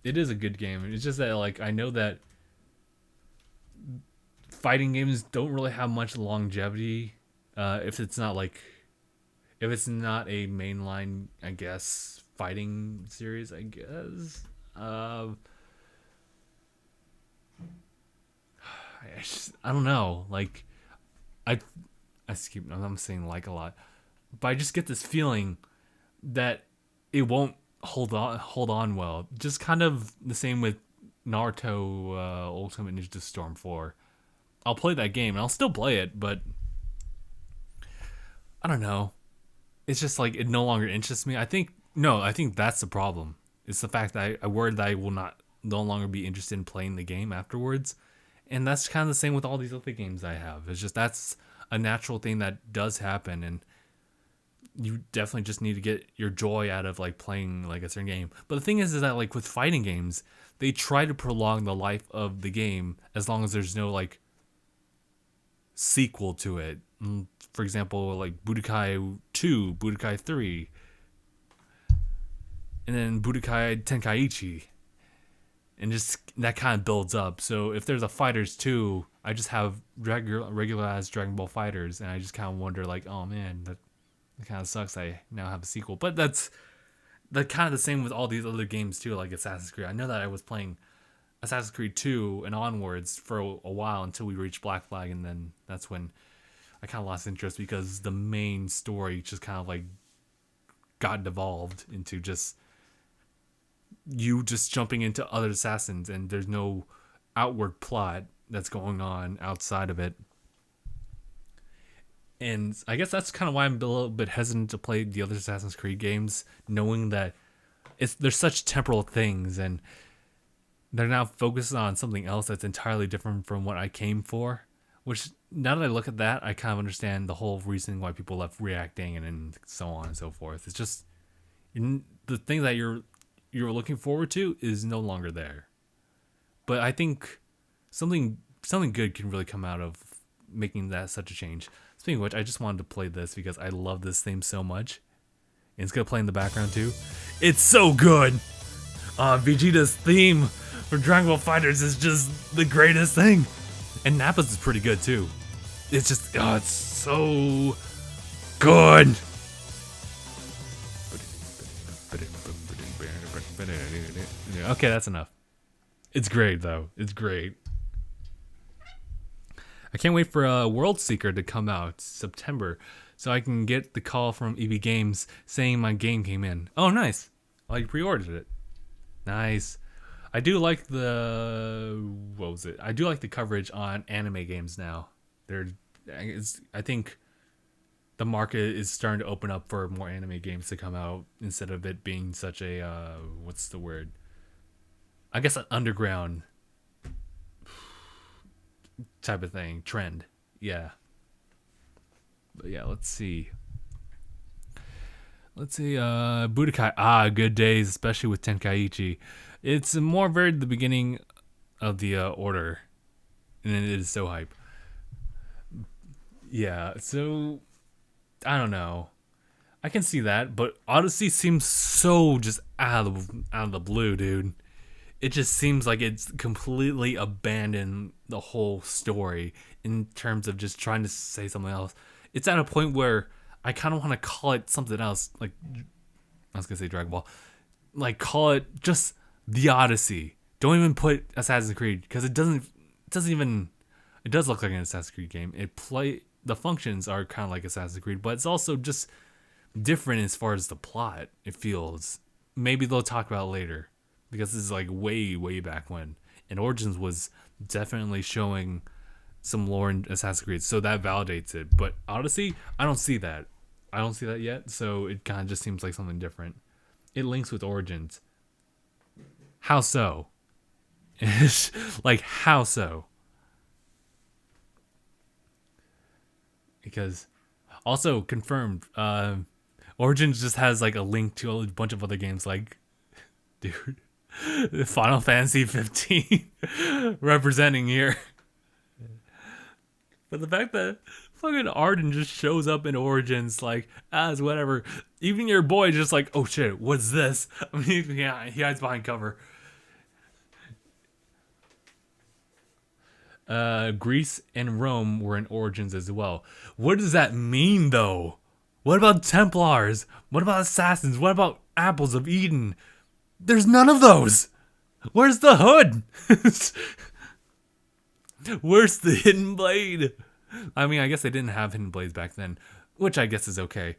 It is a good game. It's just that like I know that fighting games don't really have much longevity. If it's not a mainline, I guess, fighting series, I guess. I don't know. Like, I'm saying like a lot, but I just get this feeling that it won't hold on well. Just kind of the same with Naruto Ultimate Ninja Storm 4. I'll play that game and I'll still play it, but I don't know. It's just like it no longer interests me. I think that's the problem. It's the fact that I worry that I will no longer be interested in playing the game afterwards. And that's kind of the same with all these other games I have. It's just that's a natural thing that does happen, and you definitely just need to get your joy out of like playing like a certain game. But the thing is that like with fighting games, they try to prolong the life of the game as long as there's no like sequel to it. For example, like Budokai 2, Budokai 3, and then Budokai Tenkaichi. And just that kind of builds up. So if there's a Fighters 2, I just have regular as Dragon Ball Fighters, and I just kind of wonder like, oh man, that kind of sucks. I now have a sequel. But that's kind of the same with all these other games too, like Assassin's Creed. I know that I was playing Assassin's Creed 2 and onwards for a while until we reached Black Flag, and then that's when I kind of lost interest because the main story just kind of like got devolved into just you just jumping into other assassins, and there's no outward plot that's going on outside of it. And I guess that's kind of why I'm a little bit hesitant to play the other Assassin's Creed games, knowing that they're such temporal things, and they're now focused on something else that's entirely different from what I came for. Which, now that I look at that, I kind of understand the whole reason why people left reacting and so on and so forth. It's just the thing that you're looking forward to is no longer there. But I think something good can really come out of making that such a change. Speaking of which, I just wanted to play this because I love this theme so much. And it's gonna play in the background too. It's so good! Vegeta's theme for Dragon Ball Fighters is just the greatest thing. And Nappa's is pretty good too. It's just, it's so good! Okay, that's enough. It's great though. It's great. I can't wait for World Seeker to come out September, so I can get the call from EB Games saying my game came in. Oh, nice! Oh, you pre-ordered it. Nice. I do like I do like the coverage on anime games now. I think the market is starting to open up for more anime games to come out instead of it being such a what's the word? I guess an underground type of thing, trend. Yeah. But yeah, let's see. Budokai. Good days, especially with Tenkaichi. It's more very the beginning of the order, and it is so hype. Yeah, so I don't know. I can see that, but Odyssey seems so just out of the blue, dude. It just seems like it's completely abandoned the whole story in terms of just trying to say something else. It's at a point where I kind of want to call it something else, like I was gonna say Dragon Ball. Like, call it just the Odyssey. Don't even put Assassin's Creed, because it doesn't even. It does look like an Assassin's Creed game. The functions are kind of like Assassin's Creed, but it's also just different as far as the plot. It feels. Maybe they'll talk about it later, because this is like way back when, and Origins was definitely showing some lore in Assassin's Creed, so that validates it. But Odyssey, I don't see that. I don't see that yet, so it kind of just seems like something different. It links with Origins. How so? Like, how so? Because also confirmed, Origins just has like a link to a bunch of other games, like, dude, Final Fantasy 15 representing here. But the fact that fucking Arden just shows up in Origins, like, as whatever. Even your boy just like, oh shit, what's this? I mean, yeah, he hides behind cover. Greece and Rome were in Origins as well. What does that mean, though? What about Templars? What about Assassins? What about Apples of Eden? There's none of those. Where's the hood? Where's the hidden blade? I mean, I guess they didn't have hidden blades back then, which I guess is okay.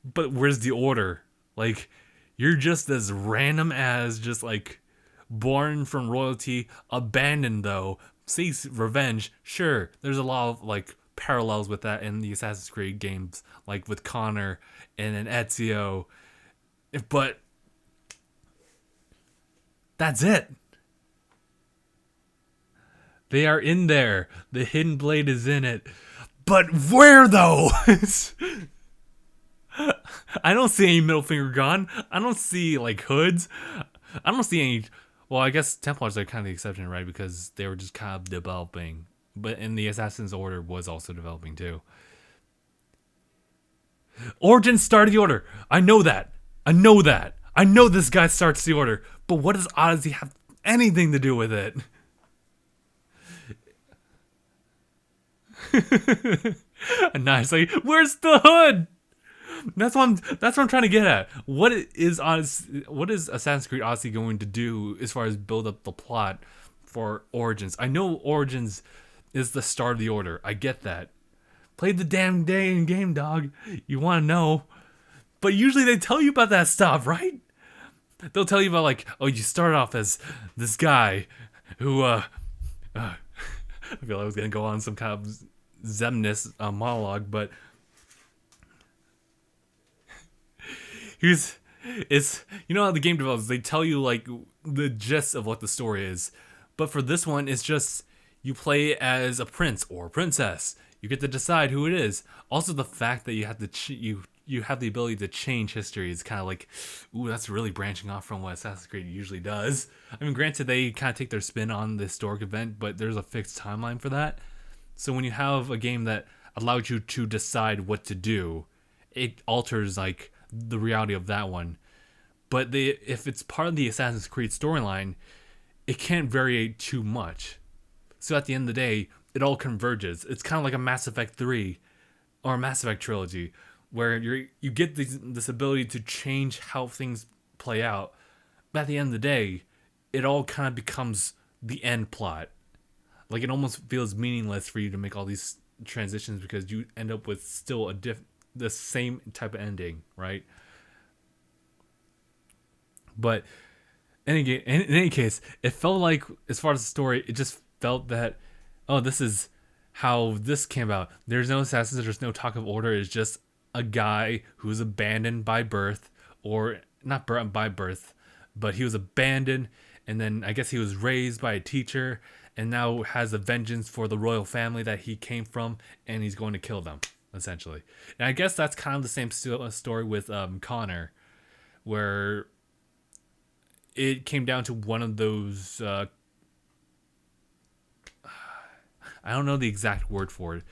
But where's the order? Like, you're just as random as just like born from royalty, abandoned though, seeks revenge. Sure, there's a lot of like parallels with that in the Assassin's Creed games, like with Connor and then Ezio. But that's it. They are in there. The hidden blade is in it. But where, though? I don't see any middle finger gone. I don't see, like, hoods. I don't see any... Well, I guess Templars are kind of the exception, right? Because they were just kind of developing. But in the Assassin's Order was also developing, too. Origins started the Order. I know that. I know this guy starts the Order. But what does Odyssey have anything to do with it? Nice. Like, where's the hood? That's what I'm trying to get at. What is Assassin's Creed Odyssey going to do as far as build up the plot for Origins? I know Origins is the start of the Order. I get that. Play the damn day in game, dog. You want to know. But usually they tell you about that stuff, right? They'll tell you about, like, oh, you start off as this guy who, I feel like I was going to go on some kind of Zemnis monologue, but it's, you know how the game develops, they tell you, like, the gist of what the story is. But for this one, it's just, you play as a prince or princess. You get to decide who it is. Also, the fact that you have to, you have the ability to change history is kind of like, ooh, that's really branching off from what Assassin's Creed usually does. I mean, granted, they kind of take their spin on the historic event, but there's a fixed timeline for that. So when you have a game that allows you to decide what to do, it alters, like, the reality of that one. But if it's part of the Assassin's Creed storyline, it can't vary too much. So at the end of the day, it all converges. It's kind of like a Mass Effect 3 or a Mass Effect trilogy, where you get this ability to change how things play out. But at the end of the day, it all kind of becomes the end plot. Like, it almost feels meaningless for you to make all these transitions because you end up with still the same type of ending, right? But in any case, it felt like, as far as the story, it just felt that, oh, this is how this came about. There's no assassins, there's no talk of order. It's just a guy who's abandoned by birth, or not by birth, but he was abandoned, and then I guess he was raised by a teacher, and now has a vengeance for the royal family that he came from, and he's going to kill them, essentially. And I guess that's kind of the same story with Connor, where it came down to one of those, I don't know the exact word for it,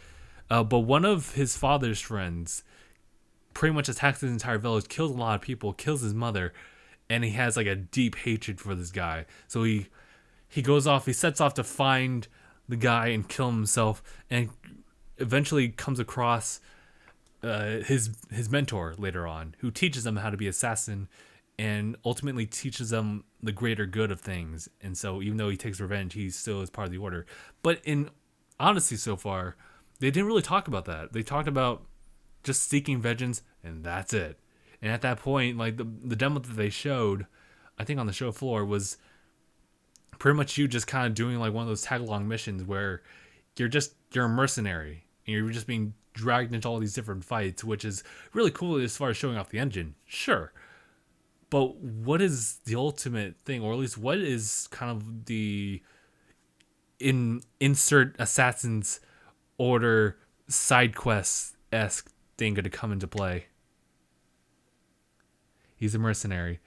but one of his father's friends pretty much attacks his entire village, kills a lot of people, kills his mother, and he has like a deep hatred for this guy. So he sets off to find the guy and kill himself, and eventually comes across his mentor later on, who teaches him how to be assassin, and ultimately teaches them the greater good of things. And so, even though he takes revenge, he still is part of the order. But in Odyssey so far, they didn't really talk about that. They talked about just seeking vengeance, and that's it. And at that point, like the demo that they showed, I think on the show floor, was pretty much you just kind of doing like one of those tag along missions where you're a mercenary and you're just being dragged into all these different fights, which is really cool as far as showing off the engine, sure. But what is the ultimate thing, or at least what is kind of the insert Assassin's Order side quest esque thing going to come into play? He's a mercenary.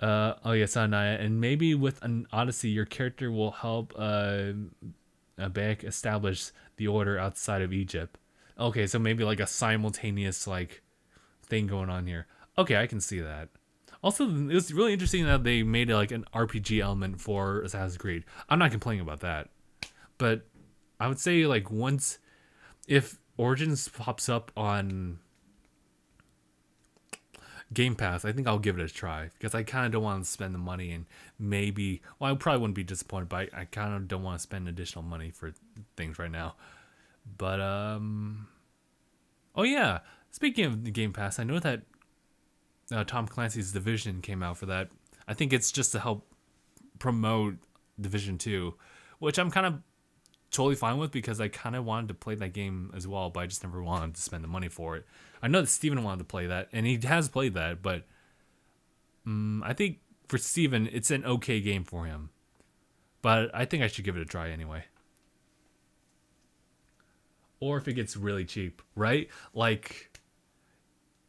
Oh yes, Anaya, and maybe with an Odyssey, your character will help Bayek establish the order outside of Egypt. Okay, so maybe like a simultaneous like thing going on here. Okay, I can see that. Also, it was really interesting that they made like an RPG element for Assassin's Creed. I'm not complaining about that, but I would say like once if Origins pops up on Game Pass, I think I'll give it a try because I kind of don't want to spend the money and maybe, well, I probably wouldn't be disappointed, but I kind of don't want to spend additional money for things right now. But oh yeah, speaking of the Game Pass, I know that Tom Clancy's Division came out for that. I think it's just to help promote Division 2, which I'm kind of totally fine with because I kind of wanted to play that game as well, but I just never wanted to spend the money for it. I know that Steven wanted to play that, and he has played that, but I think for Steven, it's an okay game for him. But I think I should give it a try anyway. Or if it gets really cheap, right? Like,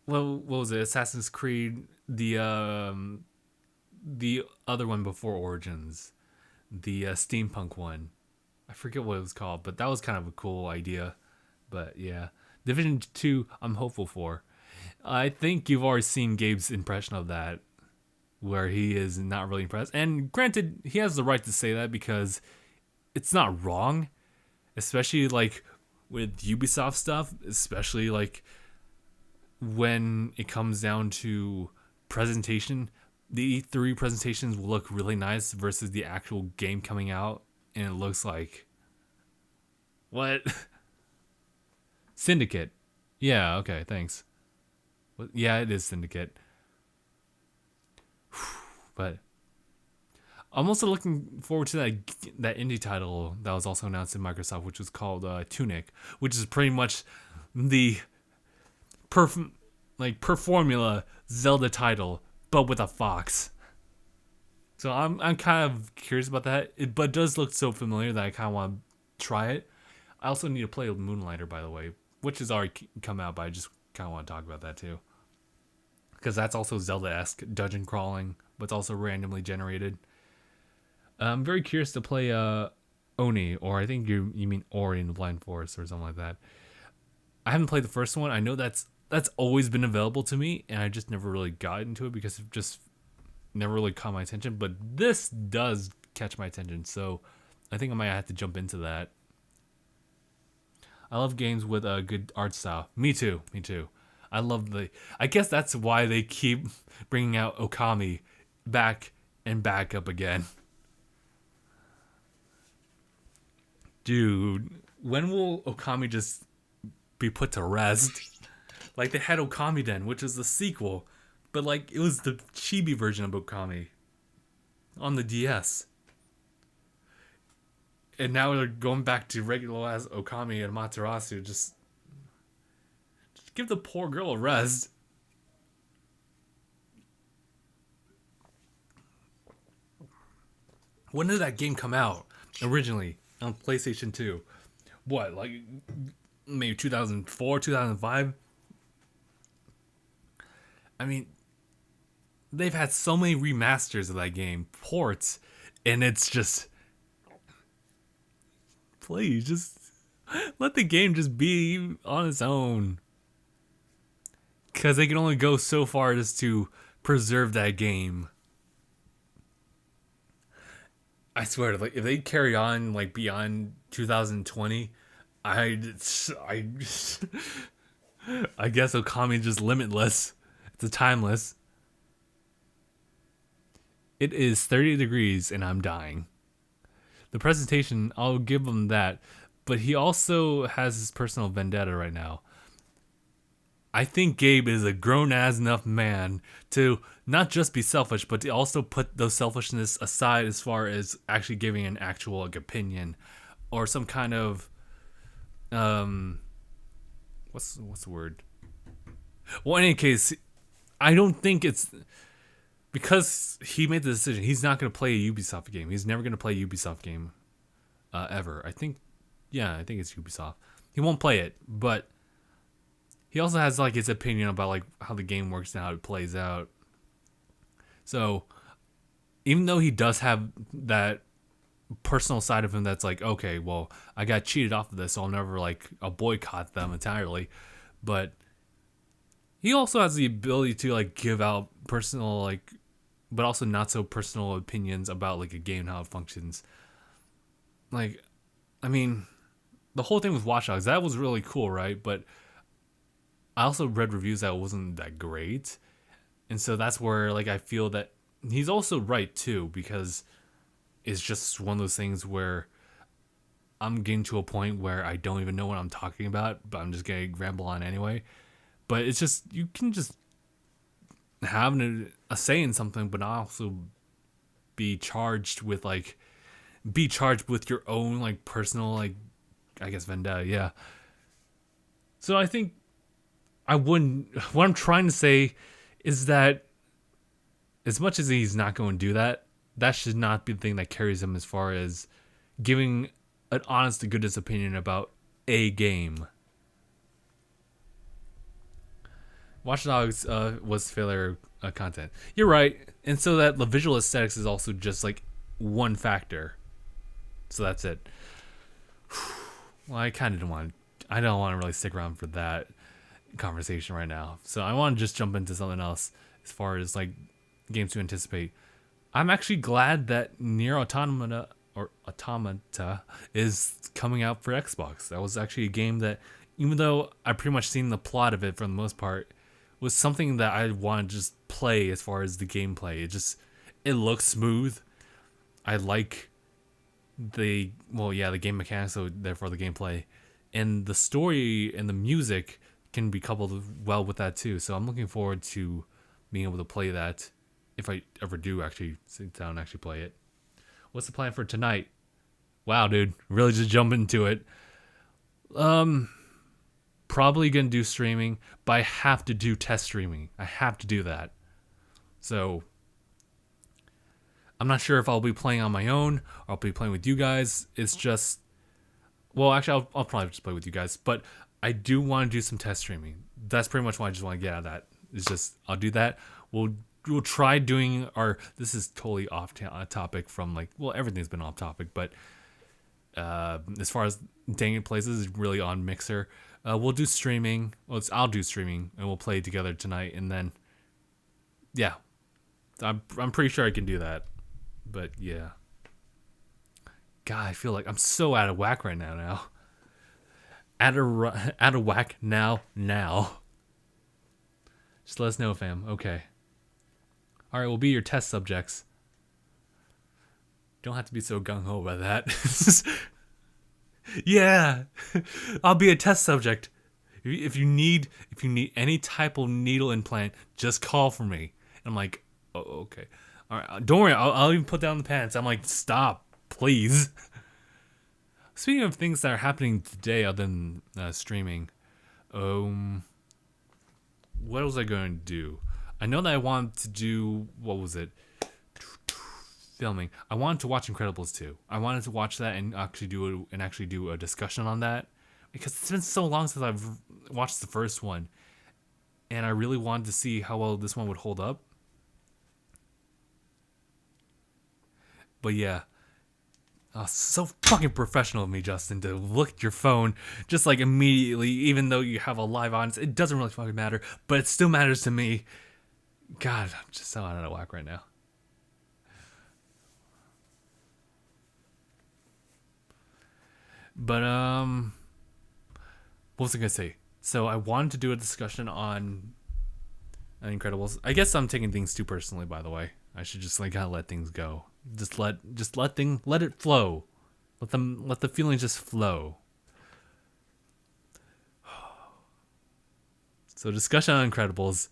well, what was it? Assassin's Creed, the other one before Origins, the steampunk one. I forget what it was called, but that was kind of a cool idea. But yeah, Division 2, I'm hopeful for. I think you've already seen Gabe's impression of that, where he is not really impressed. And granted, he has the right to say that because it's not wrong, especially like with Ubisoft stuff, especially like when it comes down to presentation. The E3 presentations will look really nice versus the actual game coming out, and it looks like what? Syndicate. Yeah, okay, thanks. Yeah, it is Syndicate. But I'm also looking forward to that indie title that was also announced in Microsoft, which was called Tunic, which is pretty much the per formula Zelda title, but with a fox. So I'm kind of curious about that, but it does look so familiar that I kind of want to try it. I also need to play Moonlighter, by the way, which has already come out, but I just kind of want to talk about that too. Because that's also Zelda-esque dungeon crawling, but it's also randomly generated. I'm very curious to play Oni, or I think you mean Ori in the Blind Forest or something like that. I haven't played the first one. I know that's always been available to me, and I just never really got into it because it just never really caught my attention. But this does catch my attention, so I think I might have to jump into that. I love games with a good art style. Me too. I love I guess that's why they keep bringing out Okami back and back up again. Dude, when will Okami just be put to rest? Like, they had Okami Den, which is the sequel, but like, it was the chibi version of Okami on the DS. And now they're going back to regular as Okami and Materasu. Just give the poor girl a rest. When did that game come out originally on PlayStation 2? What, like maybe 2004, 2005? I mean, they've had so many remasters of that game, ports, and it's just, please, just let the game just be on its own. Because they can only go so far as to preserve that game. I swear, like, if they carry on like beyond 2020, I guess Okami is just limitless. It's a timeless. It is 30 degrees and I'm dying. The presentation, I'll give him that, but he also has his personal vendetta right now. I think Gabe is a grown-ass enough man to not just be selfish, but to also put those selfishness aside as far as actually giving an actual opinion or some kind of what's the word? Well, in any case, I don't think it's because he made the decision. He's not going to play a Ubisoft game. He's never going to play a Ubisoft game ever. I think it's Ubisoft. He won't play it, but he also has like his opinion about like how the game works and how it plays out. So even though he does have that personal side of him that's like, okay, well, I got cheated off of this, so I'll boycott them entirely. But he also has the ability to like give out personal like, but also not so personal opinions about like a game and how it functions. Like, I mean, the whole thing with Watch Dogs, that was really cool, right? But I also read reviews that wasn't that great. And so that's where like I feel that he's also right too, because it's just one of those things where I'm getting to a point where I don't even know what I'm talking about, but I'm just gonna ramble on anyway. But it's just, you can just have a say in something, but not also be charged with your own like personal like, I guess, vendetta. Yeah. So I think what I'm trying to say is that as much as he's not going to do that, that should not be the thing that carries him as far as giving an honest to goodness opinion about a game. Watch Dogs was failure content. You're right. And so that the visual aesthetics is also just like one factor. So that's it. Well, I don't want to really stick around for that conversation right now. So I want to just jump into something else as far as like games to anticipate. I'm actually glad that Nier Automata is coming out for Xbox. That was actually a game that, even though I pretty much seen the plot of it for the most part, was something that I want to just play as far as the gameplay. It looks smooth. I like the game mechanics, so therefore the gameplay. And the story and the music can be coupled well with that too. So I'm looking forward to being able to play that if I ever do actually sit down and actually play it. What's the plan for tonight? Wow, dude, really just jump into it. Probably gonna do streaming, but I have to do test streaming. I have to do that. So I'm not sure if I'll be playing on my own or I'll be playing with you guys. It's just, well, actually, I'll probably just play with you guys, but I do want to do some test streaming. That's pretty much what I just want to get out of that. It's just, I'll do that. We'll try doing this is totally off topic from like, well, everything's been off topic, but as far as DangIT Places is really on Mixer. We'll do streaming. Well, I'll do streaming and we'll play together tonight. And then, yeah, I'm pretty sure I can do that. But yeah. God, I feel like I'm so out of whack right now. Out of whack now. Just let us know, fam. Okay. All right, we'll be your test subjects. Don't have to be so gung-ho about that. Yeah, I'll be a test subject. If you need any type of needle implant, just call for me. And I'm like, oh, okay. All right, don't worry. I'll even put down the pants. I'm like, stop, please. Speaking of things that are happening today other than streaming, what was I going to do? I know that I wanted to do, what was it? Filming. I wanted to watch Incredibles 2. I wanted to watch that and actually do a discussion on that, because it's been so long since I've watched the first one, and I really wanted to see how well this one would hold up. But yeah, so fucking professional of me, Justin, to look at your phone just like immediately, even though you have a live audience. It doesn't really fucking matter, but it still matters to me. God, I'm just so out of whack right now. But what was I gonna say? So I wanted to do a discussion on Incredibles. I guess I'm taking things too personally, by the way. I should just like kind of let things go. Let it flow. Let the feelings just flow. So discussion on Incredibles,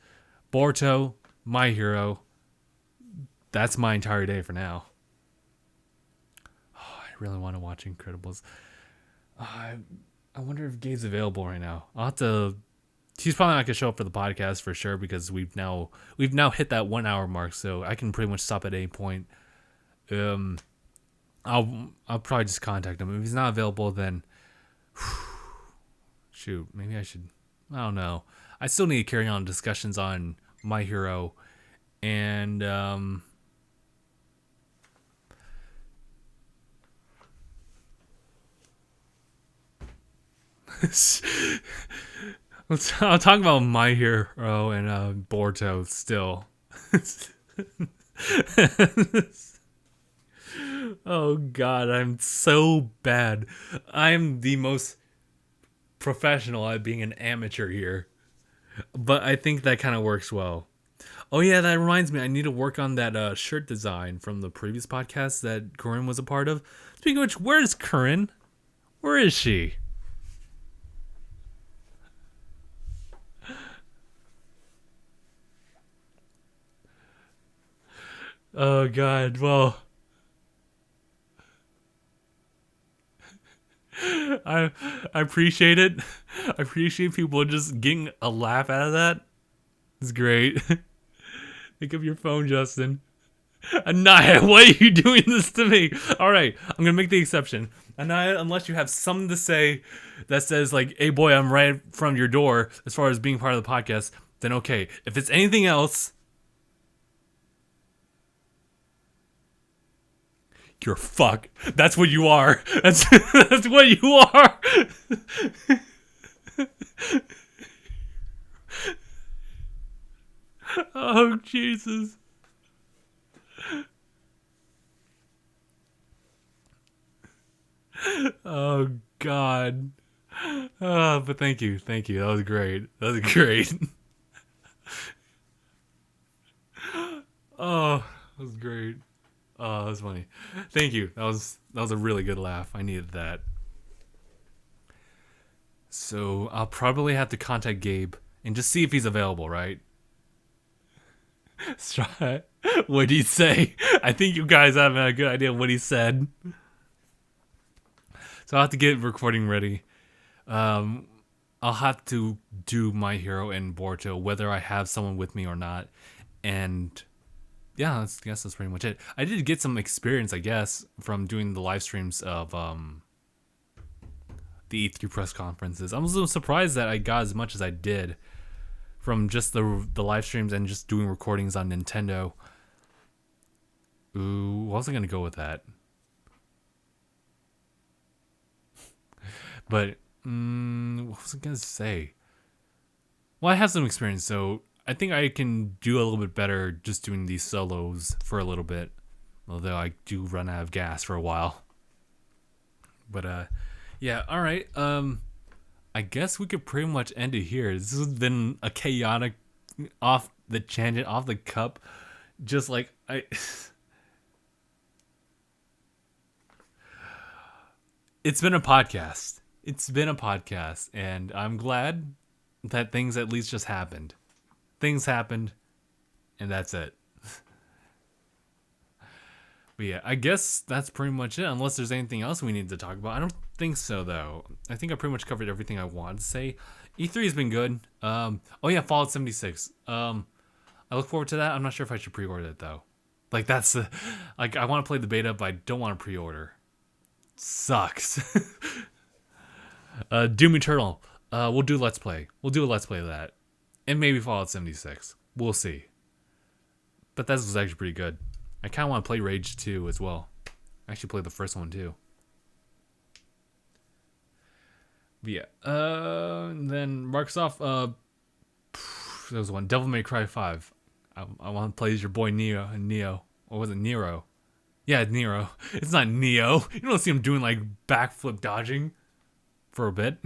Boruto, My Hero. That's my entire day for now. Oh, I really want to watch Incredibles. I wonder if Gabe's available right now. I'll have to. He's probably not gonna show up for the podcast for sure because we've now hit that 1 hour mark, so I can pretty much stop at any point. I'll probably just contact him. If he's not available, then shoot, maybe I should. I don't know. I still need to carry on discussions on My Hero, and I'll talk about My Hero and Boruto still. Oh God, I'm so bad. I'm the most professional at being an amateur here, but I think that kind of works well. Oh yeah, that reminds me. I need to work on that shirt design from the previous podcast that Corinne was a part of. Speaking of which, where is Corinne? Where is she? Oh God, well, I appreciate it. I appreciate people just getting a laugh out of that. It's great. Pick up your phone, Justin. Anaya, why are you doing this to me? All right, I'm gonna make the exception. Anaya, unless you have something to say that says like, "Hey, boy, I'm right from your door," as far as being part of the podcast, then okay. If it's anything else, you're fuck. That's what you are. That's what you are. Oh Jesus. Oh God. Oh, but thank you. That was great. Oh, that was great. Oh, that was funny. Thank you. That was a really good laugh. I needed that. So I'll probably have to contact Gabe and just see if he's available, right? What'd he say? I think you guys have a good idea of what he said. So I'll have to get recording ready. I'll have to do My Hero and Boruto, whether I have someone with me or not. And yeah, I guess that's pretty much it. I did get some experience, I guess, from doing the live streams of the E3 press conferences. I was a little surprised that I got as much as I did from just the live streams and just doing recordings on Nintendo. Ooh, what was I gonna go with that? But what was I gonna say? Well, I have some experience, so I think I can do a little bit better just doing these solos for a little bit. Although I do run out of gas for a while. But yeah, all right. I guess we could pretty much end it here. This has been a chaotic, off the tangent, off the cup, just like I. It's been a podcast. And I'm glad that things at least just happened. Things happened, and that's it. But yeah, I guess that's pretty much it, unless there's anything else we need to talk about. I don't think so, though. I think I pretty much covered everything I wanted to say. E3 has been good. Oh yeah, Fallout 76. I look forward to that. I'm not sure if I should pre-order it, though. Like, that's the... Like, I want to play the beta, but I don't want to pre-order. Sucks. Doom Eternal. We'll do Let's Play. We'll do a Let's Play of that. And maybe Fallout 76. We'll see. But that was actually pretty good. I kind of want to play Rage 2 as well. I actually played the first one too. But yeah. Then Microsoft. There was one. Devil May Cry 5. I want to play as your boy Neo. Or was it Nero? Yeah, Nero. It's not Neo. You don't see him doing like backflip dodging for a bit.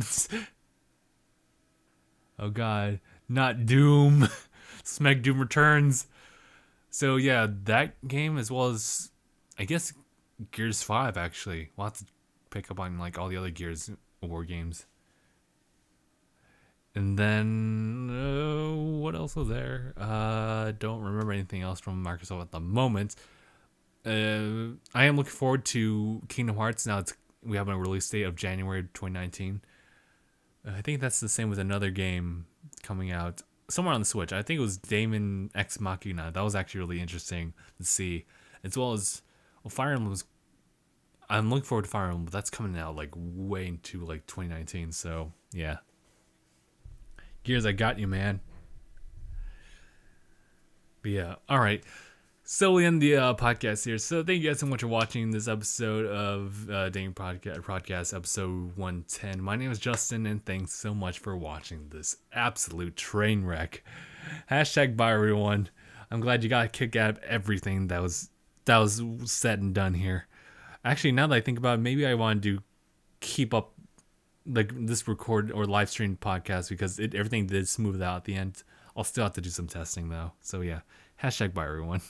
Oh god, not Doom. Smack Doom Returns. So yeah, that game as well as I guess Gears 5 actually. We'll have to pick up on like all the other Gears war games. And then what else was there? Don't remember anything else from Microsoft at the moment. I am looking forward to Kingdom Hearts. Now we have a release date of January 2019. I think that's the same with another game coming out somewhere on the Switch. I think it was Daemon X Machina. That was actually really interesting to see, as well as Fire Emblem was. I'm looking forward to Fire Emblem, but that's coming out like way into like 2019. So yeah, Gears, I got you, man. But yeah, all right. So we end the podcast here. So thank you guys so much for watching this episode of DangIT Prodcast episode 110. My name is Justin, and thanks so much for watching this absolute train wreck. Hashtag bye everyone. I'm glad you got a kick out of everything that was said and done here. Actually, now that I think about it, maybe I want to keep up like this record or live stream podcast because everything did smooth out at the end. I'll still have to do some testing though. So yeah, hashtag bye everyone.